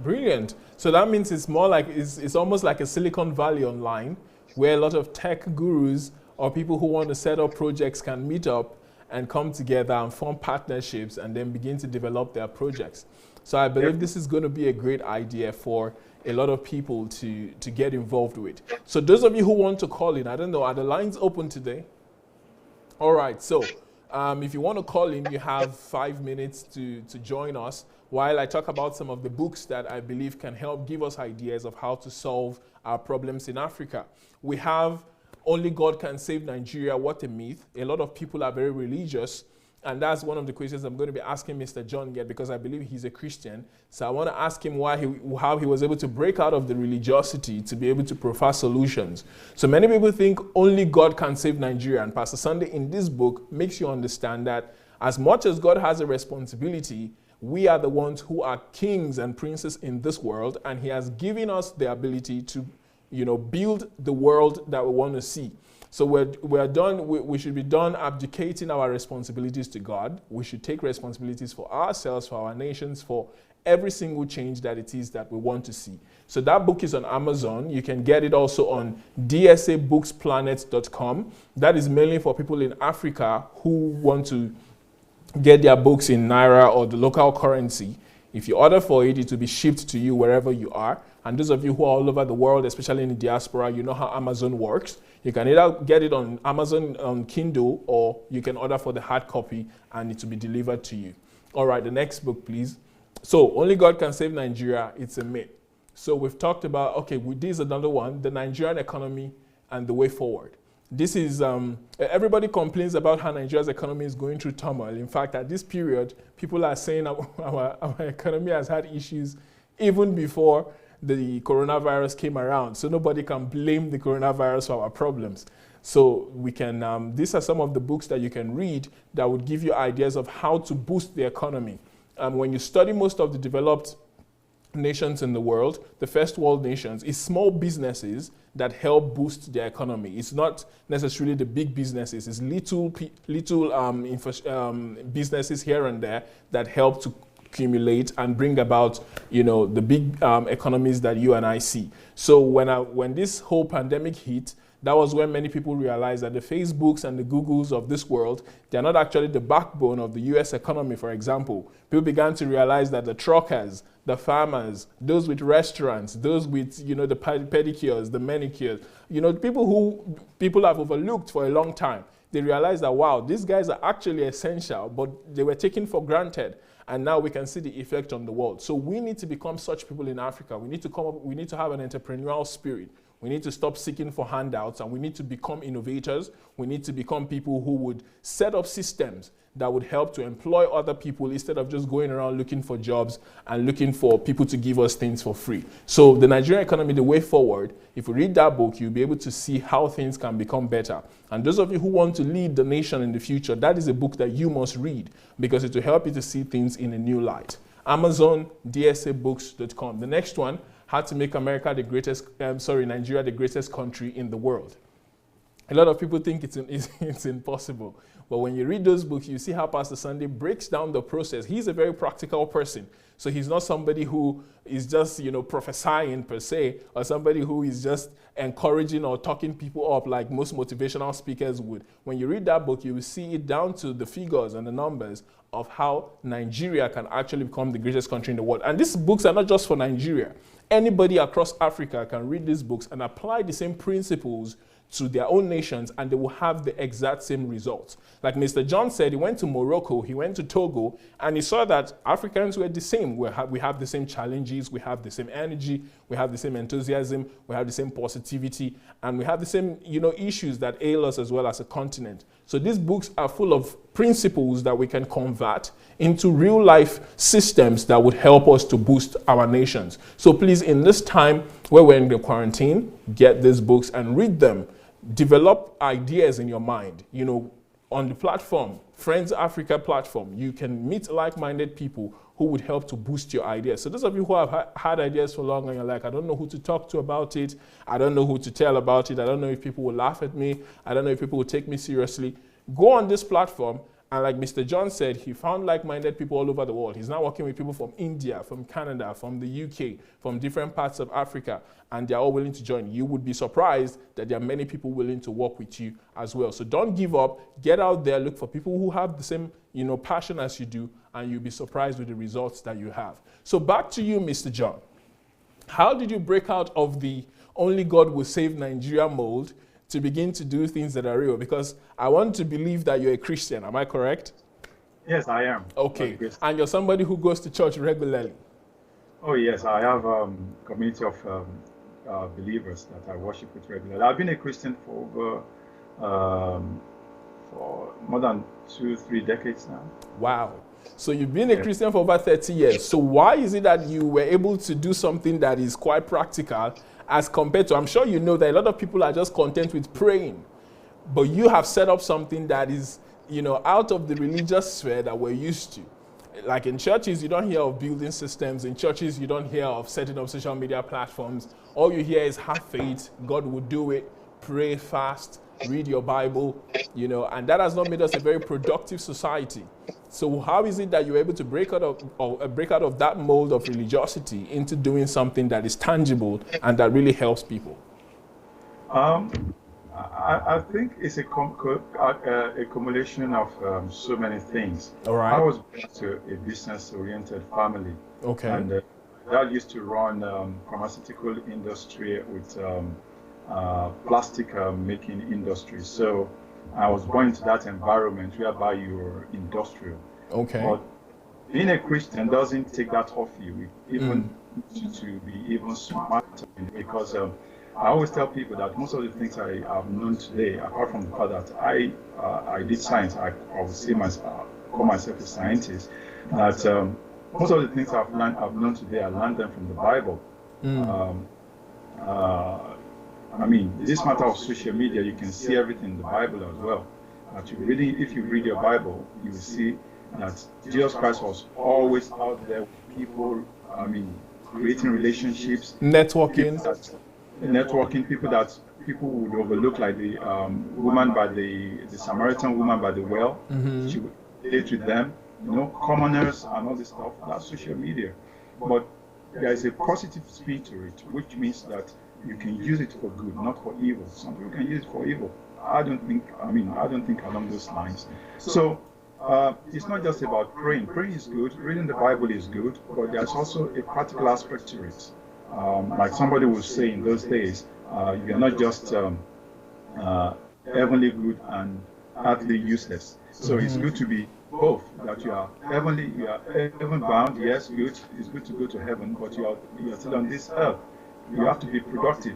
Brilliant. So that means it's more like, it's almost like a Silicon Valley online, where a lot of tech gurus or people who want to set up projects can meet up and come together and form partnerships and then begin to develop their projects. So I believe this is going to be a great idea for a lot of people to get involved with. So those of you who want to call in, I don't know, are the lines open today? All right, so if you want to call in, you have 5 minutes to join us while I talk about some of the books that I believe can help give us ideas of how to solve our problems in Africa. We have Only God Can Save Nigeria, What a Myth. A lot of people are very religious, and that's one of the questions I'm going to be asking Mr. John yet, because I believe he's a Christian. So I want to ask him how he was able to break out of the religiosity to be able to provide solutions. So many people think only God can save Nigeria, and Pastor Sunday in this book makes you understand that as much as God has a responsibility, we are the ones who are kings and princes in this world, and he has given us the ability to build the world that we want to see. So we should be done abdicating our responsibilities to God. We should take responsibilities for ourselves, for our nations, for every single change that it is that we want to see. So that book is on Amazon. You can get it also on dsabooksplanet.com. That is mainly for people in Africa who want to get their books in Naira or the local currency. If you order for it, it will be shipped to you wherever you are. And those of you who are all over the world, especially in the diaspora, you know how Amazon works. You can either get it on Amazon on Kindle, or you can order for the hard copy and it will be delivered to you. All right, the next book, please. So, Only God Can Save Nigeria, It's a Myth. So we've talked about, this is another one, the Nigerian economy and the way forward. This is, everybody complains about how Nigeria's economy is going through turmoil. In fact, at this period, people are saying our economy has had issues even before the coronavirus came around. So nobody can blame the coronavirus for our problems. So we can, these are some of the books that you can read that would give you ideas of how to boost the economy. When you study most of the developed nations in the world, the first world nations, is small businesses that help boost their economy. It's not necessarily the big businesses. It's little businesses here and there that help to accumulate and bring about, the big economies that you and I see. So when this whole pandemic hit, that was when many people realized that the Facebooks and the Googles of this world, they're not actually the backbone of the US economy, for example. People began to realize that the truckers, the farmers, those with restaurants, those with, the pedicures, the manicures, people who people have overlooked for a long time. They realized that, wow, these guys are actually essential, but they were taken for granted. And now we can see the effect on the world. So we need to become such people in Africa. We need to have an entrepreneurial spirit. We need to stop seeking for handouts, and we need to become innovators. We need to become people who would set up systems that would help to employ other people instead of just going around looking for jobs and looking for people to give us things for free. So the Nigerian economy, the way forward, if you read that book, you'll be able to see how things can become better. And those of you who want to lead the nation in the future, that is a book that you must read because it will help you to see things in a new light. Amazon, dsabooks.com. The next one, How to Make Nigeria the greatest country in the world. A lot of people think it's impossible. But when you read those books, you see how Pastor Sunday breaks down the process. He's a very practical person. So he's not somebody who is just, prophesying per se, or somebody who is just encouraging or talking people up like most motivational speakers would. When you read that book, you will see it down to the figures and the numbers of how Nigeria can actually become the greatest country in the world. And these books are not just for Nigeria. Anybody across Africa can read these books and apply the same principles to their own nations, and they will have the exact same results. Like Mr. John said, he went to Morocco, he went to Togo, and he saw that Africans were the same. same. We have the same challenges, we have the same energy, we have the same enthusiasm, we have the same positivity, and we have the same, issues that ail us as well as a continent. So these books are full of principles that we can convert into real life systems that would help us to boost our nations. So please, in this time where we're in the quarantine, get these books and read them. Develop ideas in your mind. On the platform, Friends Africa platform, you can meet like-minded people who would help to boost your ideas. So those of you who have had ideas for long and you're like, I don't know who to talk to about it, I don't know who to tell about it, I don't know if people will laugh at me, I don't know if people will take me seriously, go on this platform. And like Mr. John said, he found like-minded people all over the world. He's now working with people from India, from Canada, from the UK, from different parts of Africa, and they're all willing to join. You would be surprised that there are many people willing to work with you as well. So don't give up. Get out there, look for people who have the same, passion as you do, and you'll be surprised with the results that you have. So back to you, Mr. John. How did you break out of the only God will save Nigeria mold to begin to do things that are real? Because I want to believe that you're a Christian. Am I correct? Yes, I am. Okay. And you're somebody who goes to church regularly? Oh, yes. I have a community of believers that I worship with regularly. I've been a Christian for more than 2-3 decades now. Wow. So you've been a Christian for over 30 years. So why is it that you were able to do something that is quite practical as compared to, I'm sure you know that a lot of people are just content with praying, but you have set up something that is, out of the religious sphere that we're used to. Like in churches, you don't hear of building systems. In churches, you don't hear of setting up social media platforms. All you hear is have faith, God will do it, pray, fast, read your Bible, and that has not made us a very productive society. So how is it that you're able to break out of that mold of religiosity into doing something that is tangible and that really helps people? I think it's a accumulation of so many things. All right. I was born to a business-oriented family. Okay. And Dad used to run pharmaceutical industry with plastic making industry. So I was born into that environment whereby you're industrial. Okay. But being a Christian doesn't take that off you, even to be even smarter, because I always tell people that most of the things I have known today, apart from the fact that I did science, I would say call myself a scientist, that most of the things I've known today, I learned them from the Bible. This matter of social media, you can see everything in the Bible as well. If you read your Bible, you will see that Jesus Christ was always out there with people, creating relationships. Networking, people that people would overlook, like the woman by the Samaritan woman by the well. She would relate with them, commoners and all this stuff. That's social media. But there is a positive spin to it, which means that you can use it for good, not for evil. Some people can use it for evil. I don't think along those lines. So it's not just about praying. Praying is good, reading the Bible is good, but there's also a practical aspect to it. Like somebody would say in those days, you're not just heavenly good and earthly useless. So it's good to be both, that you are heaven bound. Yes, good. It's good to go to heaven, but you are still on this earth. You have to be productive.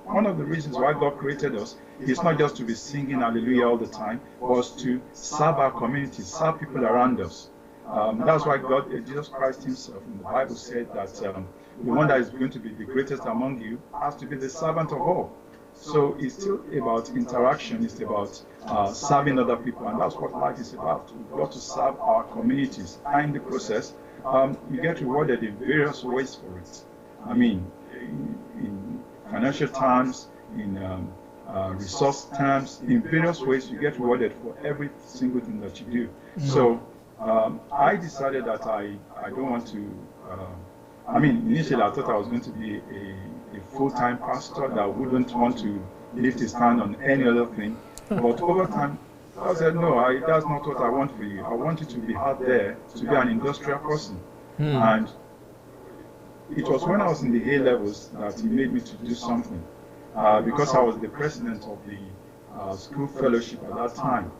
One of the reasons why God created us is not just to be singing hallelujah all the time, but to serve our community, serve people around us. That's why Jesus Christ himself in the Bible said that the one that is going to be the greatest among you has to be the servant of all. So it's still about interaction, it's about serving other people, and that's what life is about. We've got to serve our communities, and in the process, you get rewarded in various ways for it. In financial terms, in resource terms, in various ways, you get rewarded for every single thing that you do. So I decided that I don't want to. Initially I thought I was going to be a full-time pastor that wouldn't want to lift his hand on any other thing. But over time, I said, no, that's not what I want for you. I want you to be out there, to be an industrial person. And it was when I was in the A levels that he made me to do something, because I was the president of the school fellowship at that time.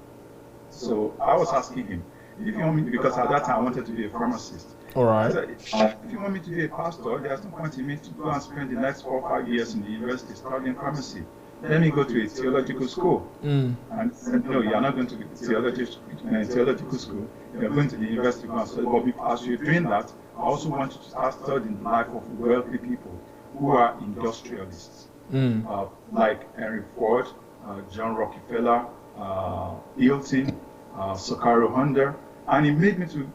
So I was asking him, if you want me, because at that time I wanted to be a pharmacist. All I right. said, if you want me to be a pastor, there's no point in me to go and spend the next 4 or 5 years in the university studying pharmacy. Let me go to a theological school. Mm. And he said, no, you're not going to the theological school. You're going to the university to go and study. But as you're doing that, I also want you to start studying the life of wealthy people who are industrialists, Mm. like Henry Ford, John Rockefeller, Hilton, Socorro Honda. And it made me to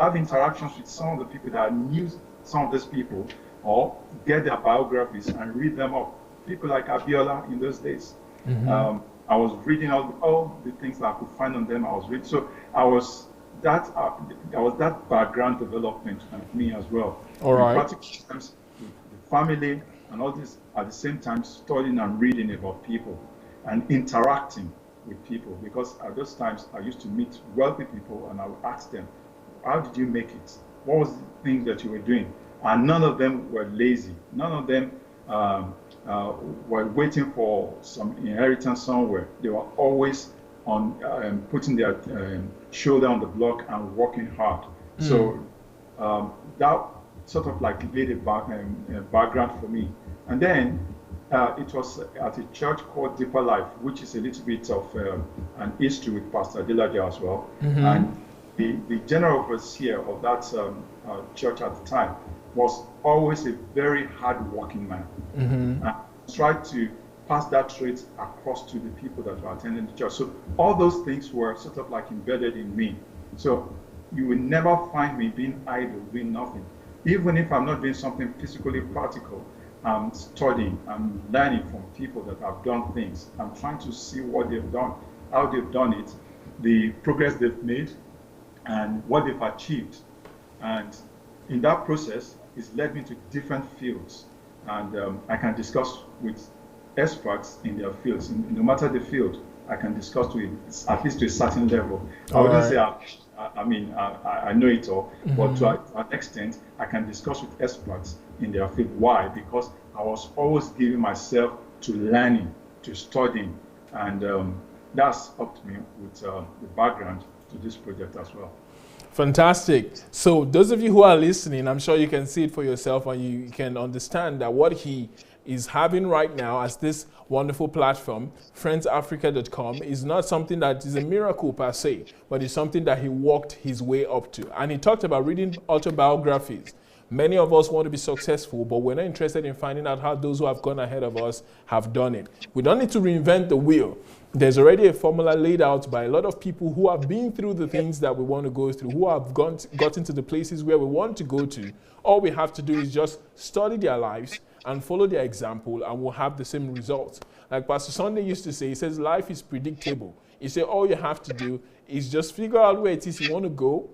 have interactions with some of the people that knew some of these people, or get their biographies and read them up. People like Fabiola in those days. I was reading all the things that I could find on them. I was reading, so I was that background development of me as well. All In right. practical terms, the family and all this at the same time, studying and reading about people and interacting with people. Because at those times, I used to meet wealthy people and I would ask them, "How did you make it? What was the thing that you were doing?" And none of them were lazy. None of them um, were waiting for some inheritance somewhere. They were always on putting their shoulder on the block and working hard. So that sort of like laid a background for me. And then it was at a church called Deeper Life, which is a little bit of an history with Pastor Adelaja as well. And the general overseer of that church at the time was always a very hard-working man. And tried to pass that trait across to the people that were attending the church. So all those things were sort of like embedded in me. So you will never find me being idle, doing nothing. Even if I'm not doing something physically practical, I'm studying, I'm learning from people that have done things. I'm trying to see what they've done, how they've done it, the progress they've made, and what they've achieved. And in that process, it's led me to different fields. And I can discuss with experts in their fields. No matter the field, I can discuss at least to a certain level. I wouldn't say I know it all, but to an extent, I can discuss with experts in their field. Why? Because I was always giving myself to learning, to studying, and that's helped me with the background to this project as well. Fantastic. So those of you who are listening, I'm sure you can see it for yourself and you can understand that what he is having right now as this wonderful platform, friendsafrica.com, is not something that is a miracle per se, but it's something that he worked his way up to. And he talked about reading autobiographies. Many of us want to be successful, but we're not interested in finding out how those who have gone ahead of us have done it. We don't need to reinvent the wheel. There's already a formula laid out by a lot of people who have been through the things that we want to go through, who have gotten to the places where we want to go to. All we have to do is just study their lives and follow their example, and we'll have the same results. Like Pastor Sunday used to say, he says, life is predictable. He said, all you have to do is just figure out where it is you want to go,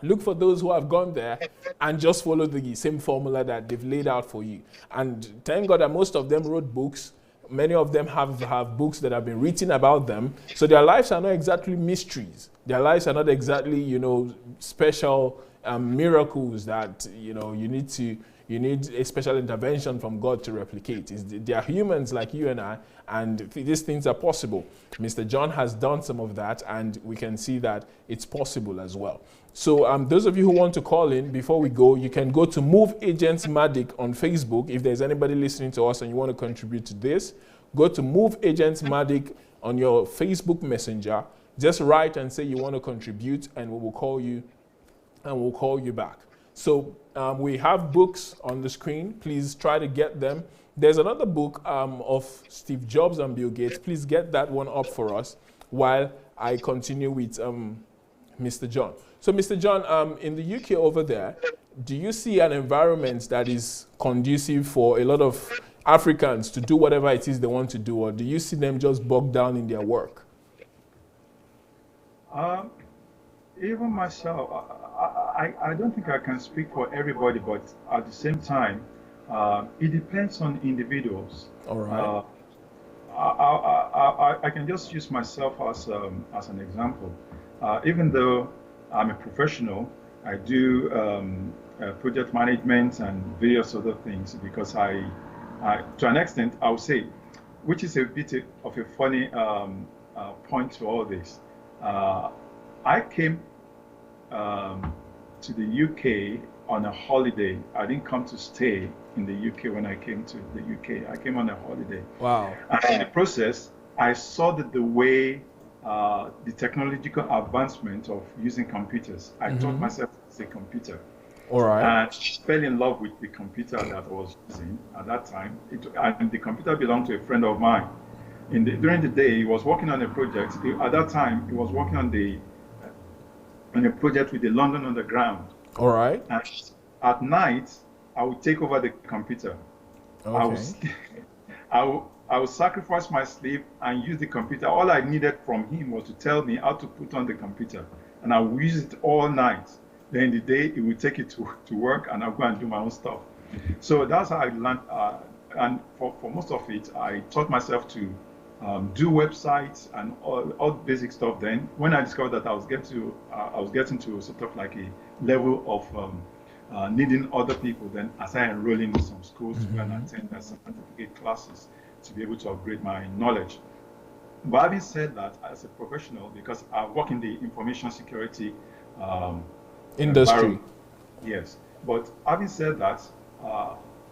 look for those who have gone there, and just follow the same formula that they've laid out for you. And thank God that most of them wrote books. Many of them have books that have been written about them. So their lives are not exactly mysteries. Their lives are not exactly, special miracles that, you need a special intervention from God to replicate. They are humans like you and I, and these things are possible. Mr. John has done some of that, and we can see that it's possible as well. So those of you who want to call in, before we go, you can go to Move Agents Matic on Facebook. If there's anybody listening to us and you want to contribute to this, go to Move Agents Matic on your Facebook Messenger. Just write and say you want to contribute, and we will call you, and we'll call you back. So we have books on the screen. Please try to get them. There's another book of Steve Jobs and Bill Gates. Please get that one up for us while I continue with Mr. John. So, Mr. John, in the UK over there, do you see an environment that is conducive for a lot of Africans to do whatever it is they want to do, or do you see them just bogged down in their work? Even myself, I don't think I can speak for everybody, but at the same time, it depends on individuals. All right. I can just use myself as an example. Even though I'm a professional, I do project management and various other things because to an extent, I would say, which is a bit of a funny point to all this. I came to the UK on a holiday. I didn't come to stay in the UK when I came to the UK. I came on a holiday. Wow. And in the process, I saw that the way the technological advancement of using computers, I taught myself to use a computer. All right. And fell in love with the computer that I was using at that time. And the computer belonged to a friend of mine. During the day, he was working on a project. At that time, he was working on a project with the London Underground. All right. And at night, I would take over the computer. Okay. I would sacrifice my sleep and use the computer. All I needed from him was to tell me how to put on the computer. And I would use it all night. Then in the day, he would take it to work, and I'll go and do my own stuff. So that's how I learned. And for most of it, I taught myself to do websites and all basic stuff. Then when I discovered that I was getting to sort of like a level of needing other people, then I started enrolling in some schools to go and attend some certificate classes to be able to upgrade my knowledge. But having said that, as a professional, because I work in the information security industry. Yes. But having said that,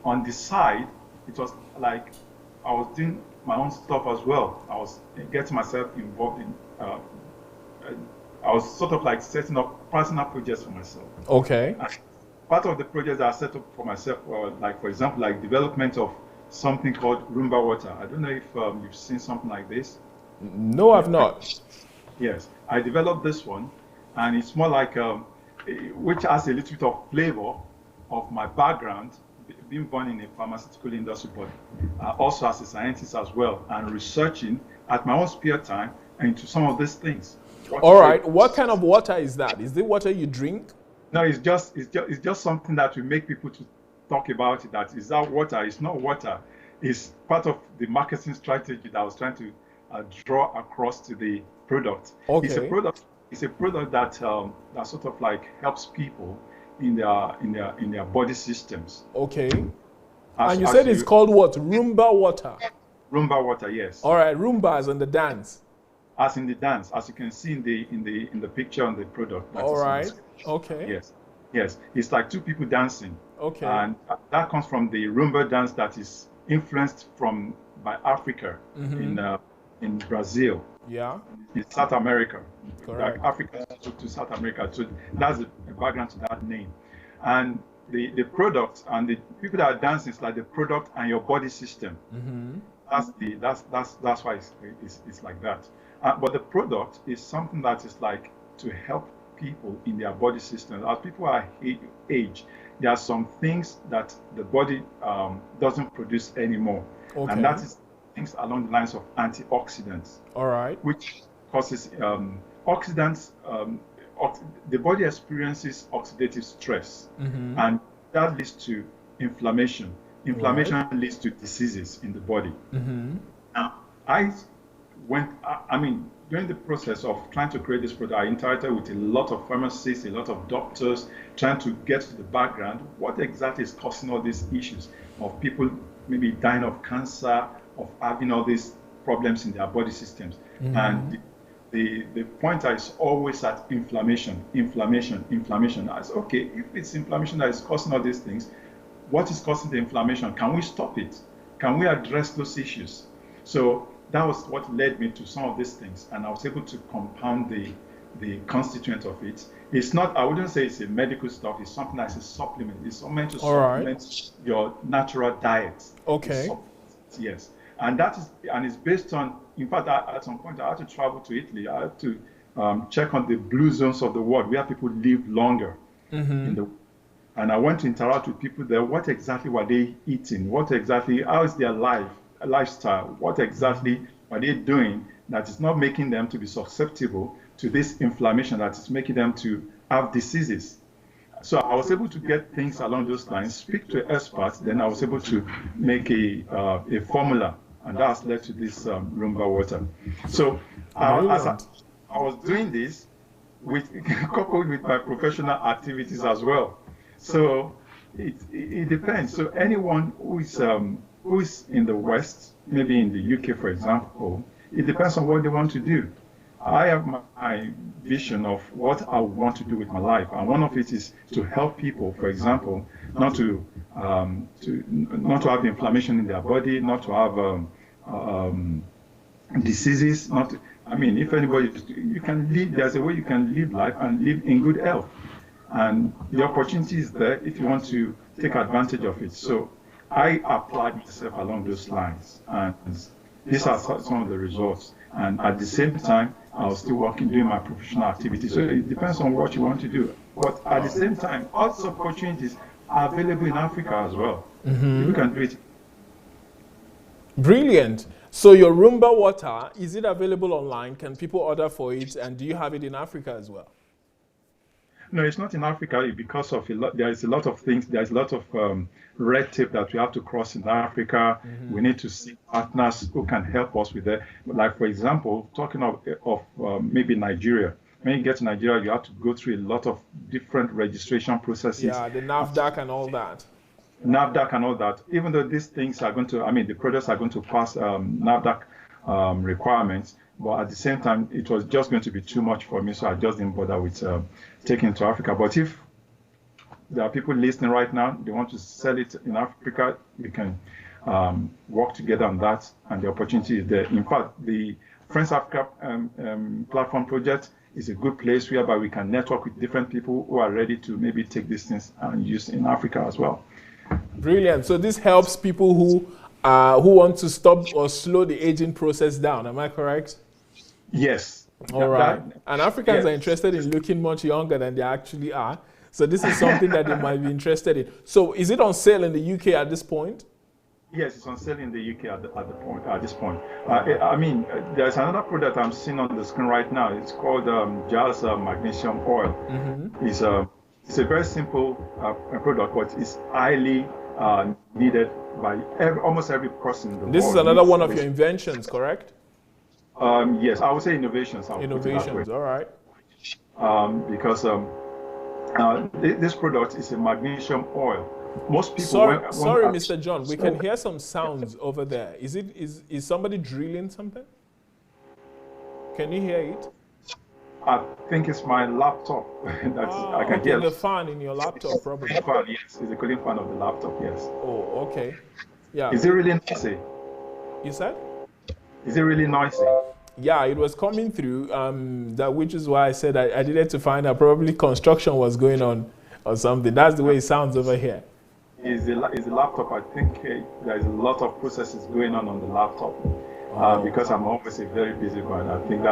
on the side, it was like I was doing my own stuff as well. I was getting myself involved in, I was sort of like setting up personal projects for myself. Okay. And part of the projects that I set up for myself were, like, for example, like development of something called Roomba water. I don't know if you've seen something like this. No, I've not. Yes, I developed this one, and it's more like, which has a little bit of flavor of my background, being born in a pharmaceutical industry, but also as a scientist as well, and researching at my own spare time into some of these things. All right, what kind of water is that? Is it water you drink? No, it's just something that will make people to talk about it. That is that water. It's not water. It's part of the marketing strategy that I was trying to draw across to the product. Okay. It's a product that that sort of like helps people in their body systems. Okay. And you said it's called what? Roomba water. Roomba water, yes. All right, Roomba as in the dance. As in the dance, as you can see in the picture on the product. All right. Okay. Yes. Yes. It's like two people dancing. Okay. And that comes from the Roomba dance that is influenced by Africa in Brazil. Yeah. In South America. Correct. Like Africa to South America. So that's the background to that name. And the product and the people that are dancing is like the product and your body system. That's why it's like that. But the product is something that is like to help people in their body system. As people are age, there are some things that the body doesn't produce anymore. Okay. And that is things along the lines of antioxidants. All right. Which causes oxidants. The body experiences oxidative stress, and that leads to inflammation. Inflammation leads to diseases in the body. Now, during the process of trying to create this product, I interacted with a lot of pharmacists, a lot of doctors, trying to get to the background. What exactly is causing all these issues of people maybe dying of cancer, of having all these problems in their body systems? And the pointer is always at inflammation. I said, okay, if it's inflammation that is causing all these things, what is causing the inflammation? Can we stop it? Can we address those issues? So that was what led me to some of these things, and I was able to compound the constituent of it. It's not, I wouldn't say it's a medical stuff, it's something that's a supplement. It's meant to supplement your natural diet. Okay. Yes. And it's based on, in fact, at some point I had to travel to Italy. I had to check on the blue zones of the world where people live longer. And I went to interact with people there. What exactly were they eating? How is their lifestyle? What exactly are they doing that is not making them to be susceptible to this inflammation that is making them to have diseases? So I was able to get things along those lines, speak to experts, then I was able to make a formula, and that has led to this Roomba water. So as I was doing this, coupled with my professional activities as well. So it depends. So anyone who is in the West, maybe in the UK, for example, it depends on what they want to do. I have my vision of what I want to do with my life, and one of it is to help people. For example, not to have inflammation in their body, not to have diseases. Not, to, I mean, if anybody, you can live. There's a way you can live life and live in good health, and the opportunity is there if you want to take advantage of it. So I applied myself along those lines, and these are some of the results. And at the same time, I was still working, doing my professional activity. So it depends on what you want to do. But at the same time, all these opportunities are available in Africa as well. You can do it. Brilliant. So your Roomba water, is it available online? Can people order for it? And do you have it in Africa as well? No, it's not in Africa because of there is a lot of things. There's a lot of red tape that we have to cross in Africa. We need to seek partners who can help us with that. Like, for example, talking of maybe Nigeria. When you get to Nigeria, you have to go through a lot of different registration processes. Yeah, the NAFDAC and all that. NAFDAC and all that. Even though these things are going to, I mean, the products are going to pass NAFDAC requirements, but at the same time, it was just going to be too much for me, so I just didn't bother with taking it to Africa. But if there are people listening right now, they want to sell it in Africa, we can work together on that, and the opportunity is there. In fact, the Friends Africa platform project is a good place whereby we can network with different people who are ready to maybe take these things and use in Africa as well. Brilliant. So this helps people who want to stop or slow the aging process down. Am I correct? Yes. All right. And Africans are interested in looking much younger than they actually are. So this is something that they might be interested in. So is it on sale in the UK at this point? Yes, it's on sale in the UK at this point. I mean, there's another product I'm seeing on the screen right now. It's called Jazz Magnesium Oil. It's a very simple product, but it's highly needed by almost every person in the world. This is another one of your inventions, correct? Yes, I would say innovations. Innovations, all right. Because this product is a magnesium oil. Most people. Sorry, Mr. John. We can hear some sounds over there. Is somebody drilling something? Can you hear it? I think it's my laptop. I can hear the fan in your laptop, probably. Fan, yes, it's a cooling fan of the laptop. Yes. Oh, okay. Yeah. Is it really noisy? You said? Is it really noisy? Yeah, it was coming through. Which is why I said I needed to find out. Probably construction was going on or something. That's the way it sounds over here. Is the laptop? I think there's a lot of processes going on the laptop because I'm always a very busy guy. I think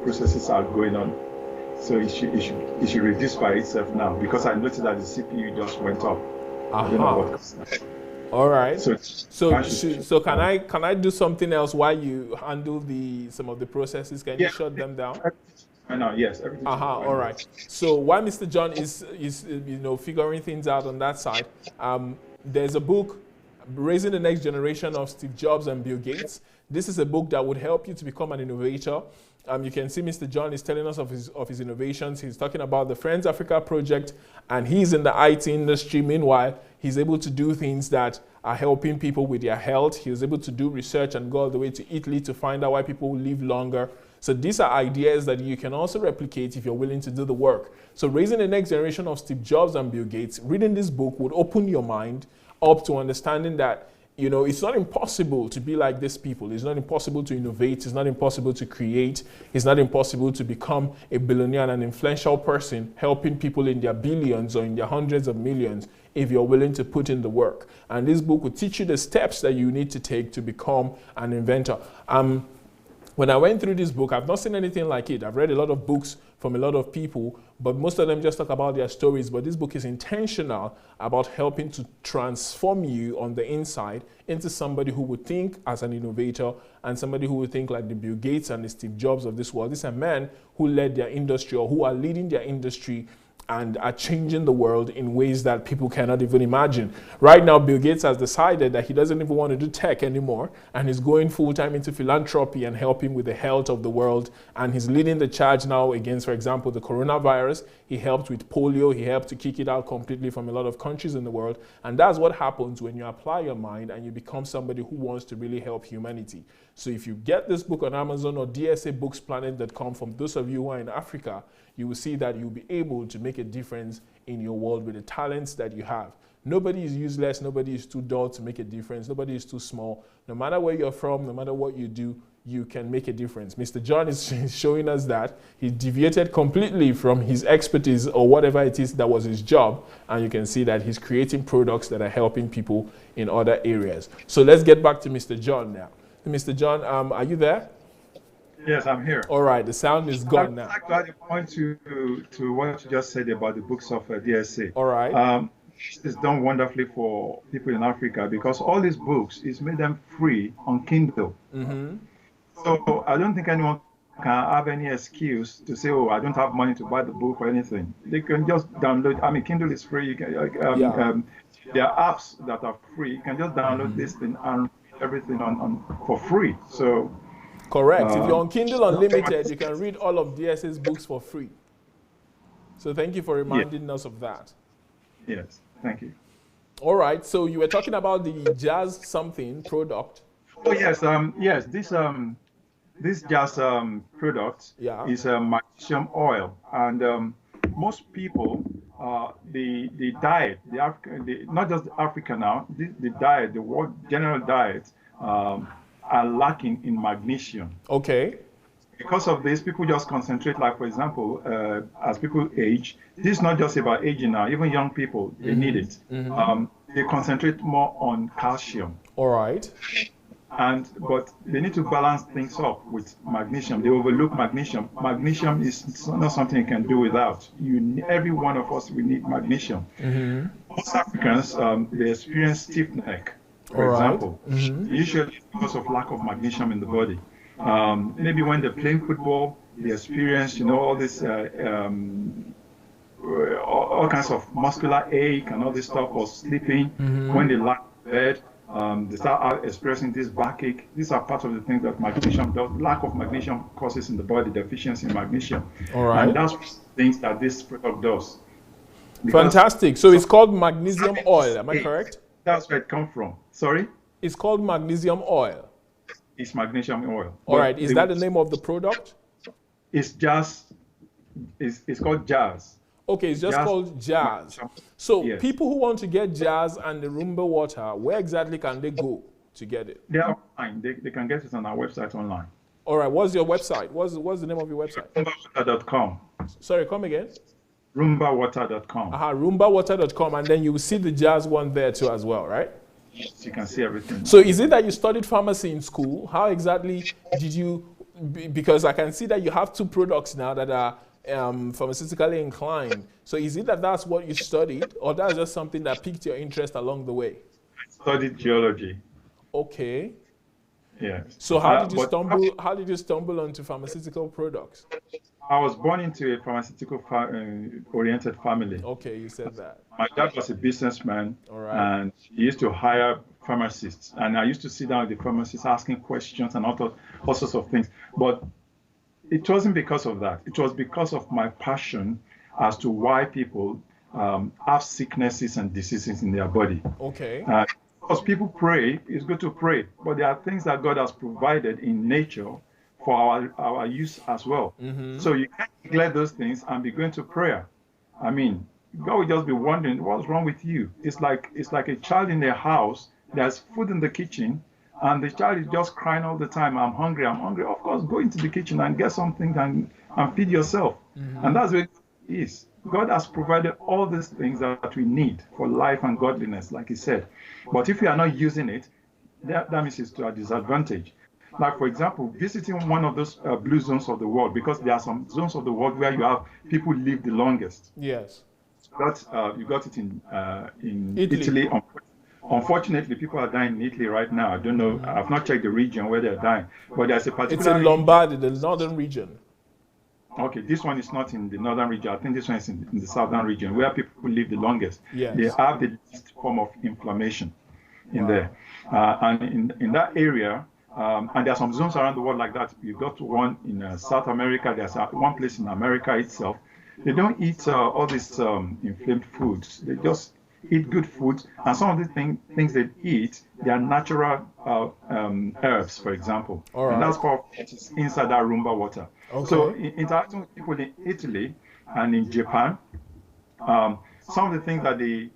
processes are going on, so it should reduce by itself now because I noticed that the CPU just went up. I don't know what. All right. So can I do something else while you handle some of the processes? Can you shut them down? I know. Yes. Everything. All right. So while Mr. John is figuring things out on that side, there's a book, Raising the Next Generation of Steve Jobs and Bill Gates. This is a book that would help you to become an innovator. You can see Mr. John is telling us of his innovations. He's talking about the Friends Africa project, and he's in the IT industry. Meanwhile, he's able to do things that are helping people with their health. He was able to do research and go all the way to Italy to find out why people live longer. So these are ideas that you can also replicate if you're willing to do the work. So Raising the Next Generation of Steve Jobs and Bill Gates, reading this book would open your mind up to understanding that it's not impossible to be like these people. It's not impossible to innovate. It's not impossible to create. It's not impossible to become a billionaire and an influential person, helping people in their billions or in their hundreds of millions if you're willing to put in the work. And this book will teach you the steps that you need to take to become an inventor. When I went through this book, I've not seen anything like it. I've read a lot of books from a lot of people, but most of them just talk about their stories. But this book is intentional about helping to transform you on the inside into somebody who would think as an innovator and somebody who would think like the Bill Gates and the Steve Jobs of this world. These are men who led their industry or who are leading their industry and are changing the world in ways that people cannot even imagine. Right now, Bill Gates has decided that he doesn't even want to do tech anymore, and he's going full-time into philanthropy and helping with the health of the world, and he's leading the charge now against, for example, the coronavirus. He helped with polio. He helped to kick it out completely from a lot of countries in the world, and that's what happens when you apply your mind and you become somebody who wants to really help humanity. So if you get this book on Amazon or dsabooksplanet.com, from those of you who are in Africa, you will see that you'll be able to make a difference in your world with the talents that you have. Nobody is useless. Nobody is too dull to make a difference. Nobody is too small. No matter where you're from, no matter what you do, you can make a difference. Mr. John is showing us that he deviated completely from his expertise or whatever it is that was his job. And you can see that he's creating products that are helping people in other areas. So let's get back to Mr. John now. Mr. John, are you there? Yes, I'm here. All right, the sound is gone now. I'd like to add a point to what you just said about the books of DSA. All right. It's done wonderfully for people in Africa because all these books is made them free on Kindle. Mm-hmm. So I don't think anyone can have any excuse to say, "Oh, I don't have money to buy the book or anything." They can just download. I mean, Kindle is free. You can, there are apps that are free. You can just download this thing and read everything on for free. So. Correct. If you're on Kindle Unlimited, you can read all of DSA's books for free. So thank you for reminding us of that. Yes, thank you. All right. So you were talking about the Jazz something product. Oh yes, yes. This Jazz product is magnesium oil, and most people, the diet, not just Africa now, the diet, the world general diet. Are lacking in magnesium. Okay. Because of this, people just concentrate, like for example, as people age, this is not just about aging now, even young people, they need it. Mm-hmm. They concentrate more on calcium. All right. But they need to balance things up with magnesium. They overlook magnesium. Magnesium is not something you can do without. Every one of us, we need magnesium. Mm-hmm. Most Africans, they experience stiff neck. For example, usually because of lack of magnesium in the body. Maybe when they're playing football, they experience, all this, all kinds of muscular ache and all this stuff, or sleeping. When they lack bed, they start experiencing this backache. These are part of the things that magnesium does. Lack of magnesium causes in the body, deficiency in magnesium. All right. And that's things that this product does. Fantastic. So it's called magnesium oil, am I correct? That's where it comes from. Sorry? It's called magnesium oil. It's magnesium oil. All right. Is that the name of the product? It's called Jazz. Okay, it's just called Jazz. So people who want to get Jazz and the Rumba water, where exactly can they go to get it? They are online. They can get it on our website online. All right. What's your website? What's the name of your website? Rumbawater.com. Sorry, come again? Rumbawater.com. Rumbawater.com, and then you will see the Jazz one there too as well, right? Yes, you can see everything. So is it that you studied pharmacy in school? How exactly did you, because I can see that you have two products now that are pharmaceutically inclined. So is it that that's what you studied, or that's just something that piqued your interest along the way? I studied geology. Okay. Yes. So how did you stumble onto pharmaceutical products? I was born into a pharmaceutical oriented family. Okay, you said that. My dad was a businessman, and he used to hire pharmacists, and I used to sit down with the pharmacists asking questions and all sorts of things. But it wasn't because of that. It was because of my passion as to why people have sicknesses and diseases in their body. Okay. Because people pray, it's good to pray, but there are things that God has provided in nature for our use as well. Mm-hmm. So you can't neglect those things and be going to prayer. I mean, God will just be wondering, what's wrong with you? It's like a child in their house, there's food in the kitchen, and the child is just crying all the time, I'm hungry, I'm hungry. Of course, go into the kitchen and get something and feed yourself. Mm-hmm. And that's what it is. God has provided all these things that we need for life and godliness, like he said. But if we are not using it, that means it's to our disadvantage. Like, for example, visiting one of those blue zones of the world, because there are some zones of the world where you have people live the longest. Yes. You got it in Italy. Unfortunately, people are dying in Italy right now. I don't know. I've not checked the region where they're dying, but there's a particular. It's in Lombardy, the northern region. Okay, this one is not in the northern region. I think this one is in the southern region where people live the longest. They Yes. have the least form of inflammation in Wow. there. And in that area, and there are some zones around the world like that. You got to one in South America, there's one place in America itself. They don't eat all these inflamed foods. They just eat good food. And some of the things they eat, they are natural herbs, for example. All And that's right. called what is inside that Roomba water. So Okay. interacting with people in Italy and in Japan, some of the things that they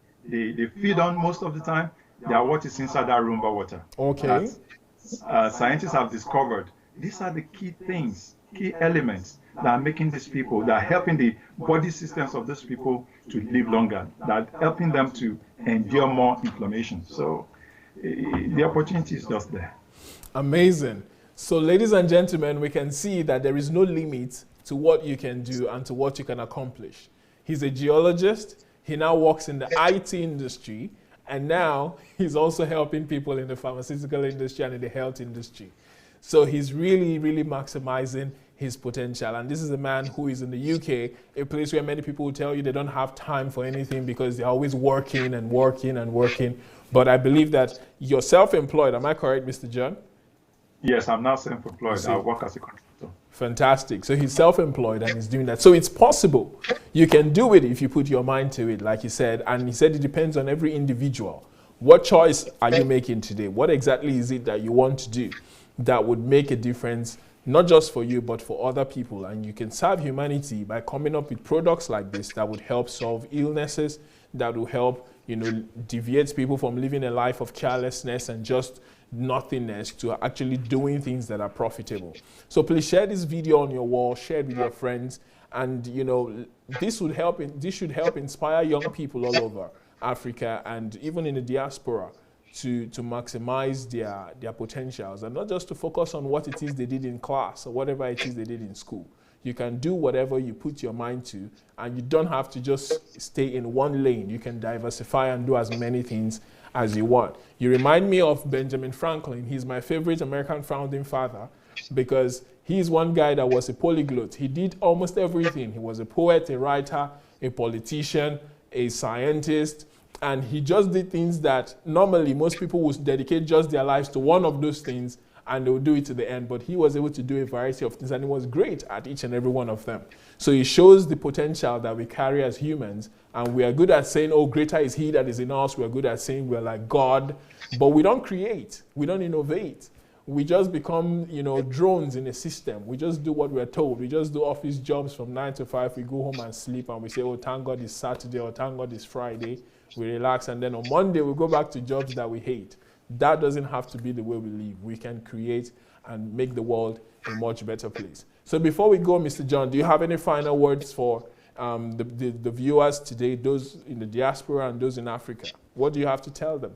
feed on most of the time, they are what is inside that Roomba water. Okay. That scientists have discovered. These are the key things, key elements that are making these people, that are helping the body systems of these people to live longer, that are helping them to endure more inflammation. So the opportunity is just there. Amazing. So, ladies and gentlemen, we can see that there is no limit to what you can do and to what you can accomplish. He's a geologist. He now works in the IT industry. And now he's also helping people in the pharmaceutical industry and in the health industry. So he's really, really maximizing his potential. And this is a man who is in the UK, a place where many people will tell you they don't have time for anything because they're always working and working and working. But I believe that you're self-employed. Am I correct, Mr. John? Yes, I'm now You self-employed. I see, work as a contractor. fantastic. So he's self-employed and he's doing that. So it's possible. You can do it if you put your mind to it, like he said. And he said it depends on every individual. What choice are you making today? What exactly is it that you want to do that would make a difference, not just for you, but for other people? And you can serve humanity by coming up with products like this that would help solve illnesses, that will help, deviate people from living a life of carelessness and just nothingness to actually doing things that are profitable. So please share this video on your wall, share it with your friends, and this should help inspire young people all over Africa and even in the diaspora to maximize their potentials, and not just to focus on what it is they did in class or whatever it is they did in school. You can do whatever you put your mind to, and you don't have to just stay in one lane. You can diversify and do as many things as you want. You remind me of Benjamin Franklin. He's my favorite American founding father because he's one guy that was a polyglot. He did almost everything. He was a poet, a writer, a politician, a scientist, and he just did things that normally most people would dedicate just their lives to one of those things and they would do it to the end. But he was able to do a variety of things, and he was great at each and every one of them. So it shows the potential that we carry as humans, and we are good at saying, oh, greater is he that is in us. We're good at saying we're like God, but we don't create. We don't innovate. We just become, drones in a system. We just do what we're told. We just do office jobs from 9 to 5. We go home and sleep, and we say, oh, thank God it's Saturday, or thank God it's Friday. We relax, and then on Monday, we go back to jobs that we hate. That doesn't have to be the way we live. We can create and make the world a much better place. So before we go, Mr. John, do you have any final words for the viewers today, those in the diaspora and those in Africa? What do you have to tell them?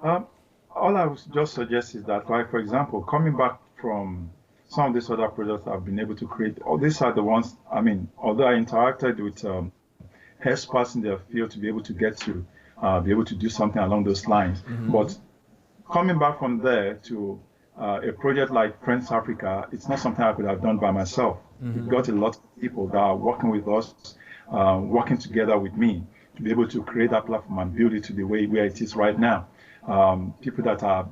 All I would just suggest is that, like, for example, coming back from some of these other products I've been able to create, all these are the ones, although I interacted with experts in their field to be able to get to be able to do something along those lines. Mm-hmm. But coming back from there to a project like Friends Africa, it's not something I could have done by myself. Mm-hmm. We've got a lot of people that are working with us, working together with me to be able to create that platform and build it to the way where it is right now. People that are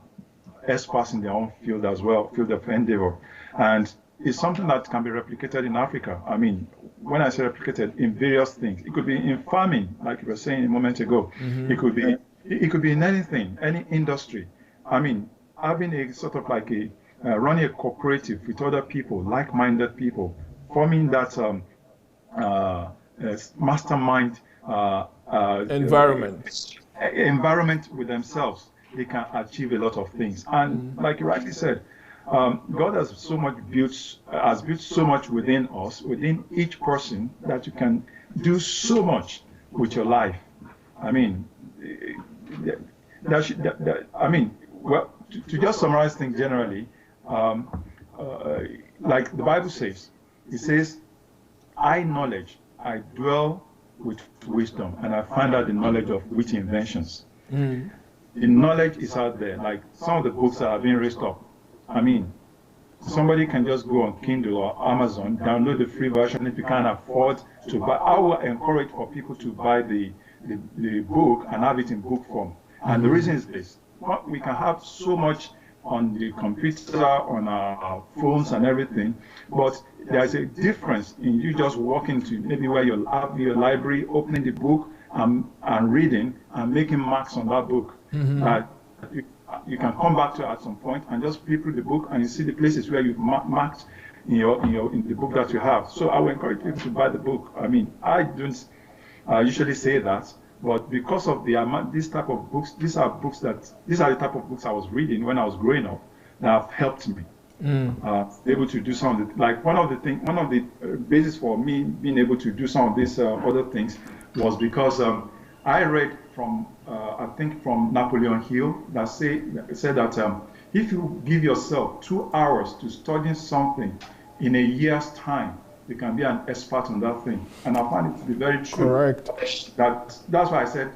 experts in their own field as well, field of endeavor. And it's something that can be replicated in Africa. When I say replicated, in various things. It could be in farming, like you were saying a moment ago. Mm-hmm. It could be in anything, any industry. Having a sort of like running a cooperative with other people, like-minded people, forming that mastermind environment with themselves, they can achieve a lot of things. And like you rightly said, God has built so much within us, within each person, that you can do so much with your life. To just summarize things generally, like the Bible says, it says, I dwell with wisdom, and I find out the knowledge of witty inventions. The knowledge is out there, like some of the books that are being raised up. somebody can just go on Kindle or Amazon, download the free version if you can't afford to buy. I will encourage for people to buy the book and have it in book form. And the reason is this: we can have so much on the computer, on our phones and everything, but there's a difference in you just walking to maybe where you have your library, opening the book and reading and making marks on that book. That you can come back to at some point and just flip through the book and you see the places where you've marked in the book that you have. So I will encourage people to buy the book. I mean, I don't usually say that, but because of the amount, this type of books, these are the type of books I was reading when I was growing up that have helped me. Able to do some of the, like one of the basis for me being able to do some of these other things was because I read from I think from Napoleon Hill that said that if you give yourself 2 hours to studying something in a year's time, you can be an expert on that thing. And I find it to be very true. Correct. That's why I said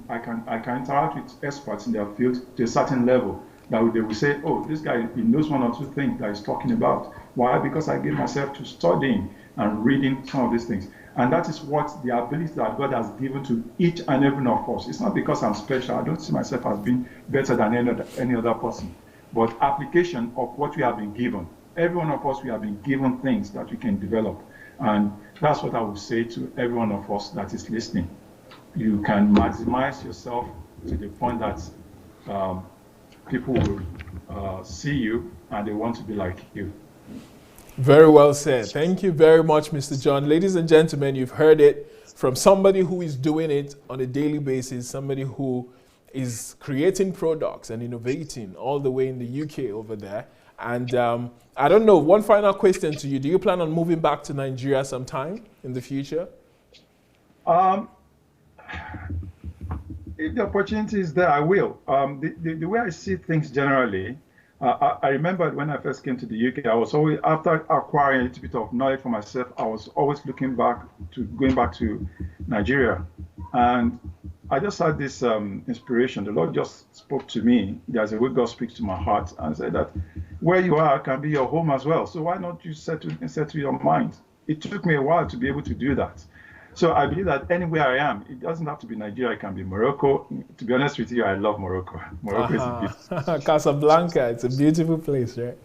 I can interact with experts in their field to a certain level. That they will say, oh, this guy, he knows one or two things that he's talking about. Why? Because I gave myself to studying and reading some of these things. And that is what the ability that God has given to each and every one of us. It's not because I'm special. I don't see myself as being better than any other person. But application of what we have been given. Every one of us, we have been given things that we can develop. And that's what I would say to every one of us that is listening. You can maximize yourself to the point that people will see you and they want to be like you. Very well said. Thank you very much, Mr. John. Ladies and gentlemen, you've heard it from somebody who is doing it on a daily basis, somebody who is creating products and innovating all the way in the UK over there. And I don't know, one final question to you. Do you plan on moving back to Nigeria sometime in the future? If the opportunity is there, I will. The way I see things generally, I remember when I first came to the UK, I was always, after acquiring a little bit of knowledge for myself, I was always looking back to going back to Nigeria. And I just had this inspiration. The Lord just spoke to me. There's a way God speaks to my heart and said that where you are can be your home as well. So why not you settle your mind? It took me a while to be able to do that. So I believe that anywhere I am, it doesn't have to be Nigeria, it can be Morocco. To be honest with you, I love Morocco. Morocco is a beautiful. Casablanca, it's a beautiful place, right?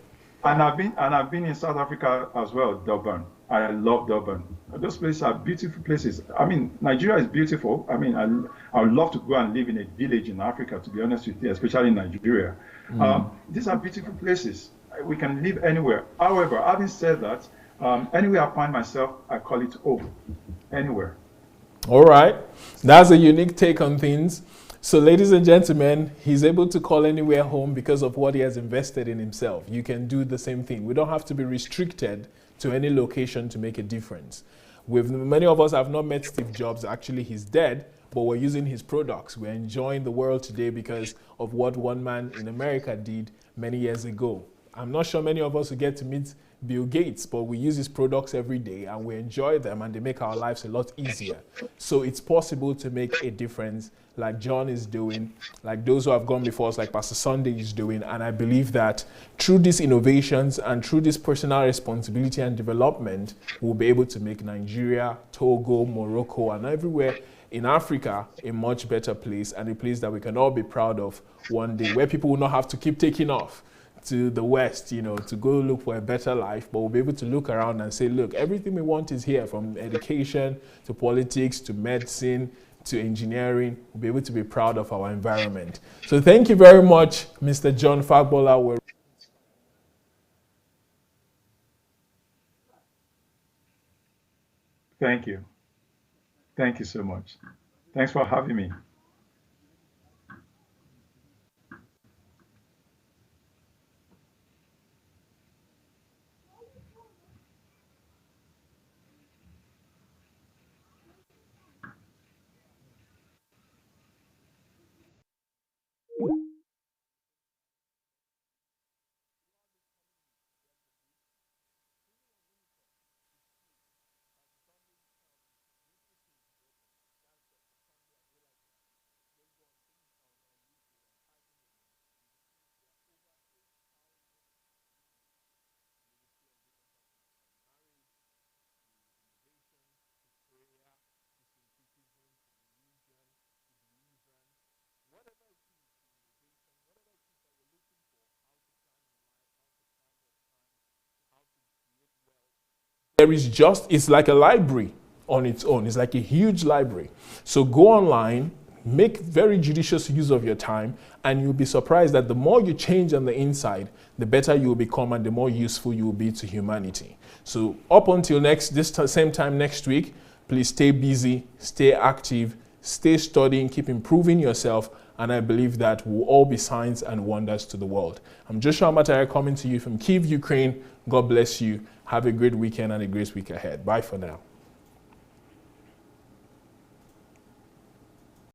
And I've been in South Africa as well, Durban. I love Durban. Those places are beautiful places. I mean, Nigeria is beautiful. I mean, I would love to go and live in a village in Africa, to be honest with you, especially in Nigeria. These are beautiful places. We can live anywhere. However, having said that, anywhere I find myself, I call it home. Anywhere. All right. That's a unique take on things. So, ladies and gentlemen, he's able to call anywhere home because of what he has invested in himself. You can do the same thing. We don't have to be restricted to any location to make a difference. Many of us have not met Steve Jobs. Actually, he's dead, but we're using his products. We're enjoying the world today because of what one man in America did many years ago. I'm not sure many of us will get to meet Bill Gates, but we use his products every day and we enjoy them and they make our lives a lot easier. So it's possible to make a difference like John is doing, like those who have gone before us, like Pastor Sunday is doing. And I believe that through these innovations and through this personal responsibility and development, we'll be able to make Nigeria, Togo, Morocco, and everywhere in Africa a much better place and a place that we can all be proud of one day, where people will not have to keep taking off to the West, to go look for a better life, but we'll be able to look around and say, look, everything we want is here, from education to politics to medicine to engineering. We'll be able to be proud of our environment. So thank you very much, Mr. John Fagbola. Thank you. Thank you so much. Thanks for having me. It's like a library on its own. It's like a huge library. So go online, make very judicious use of your time, and you'll be surprised that the more you change on the inside, the better you will become and the more useful you will be to humanity. So up until same time next week, please stay busy, stay active, stay studying, keep improving yourself, and I believe that we'll all be signs and wonders to the world. I'm Joshua Amatare coming to you from Kyiv, Ukraine. God bless you. Have a great weekend and a great week ahead. Bye for now.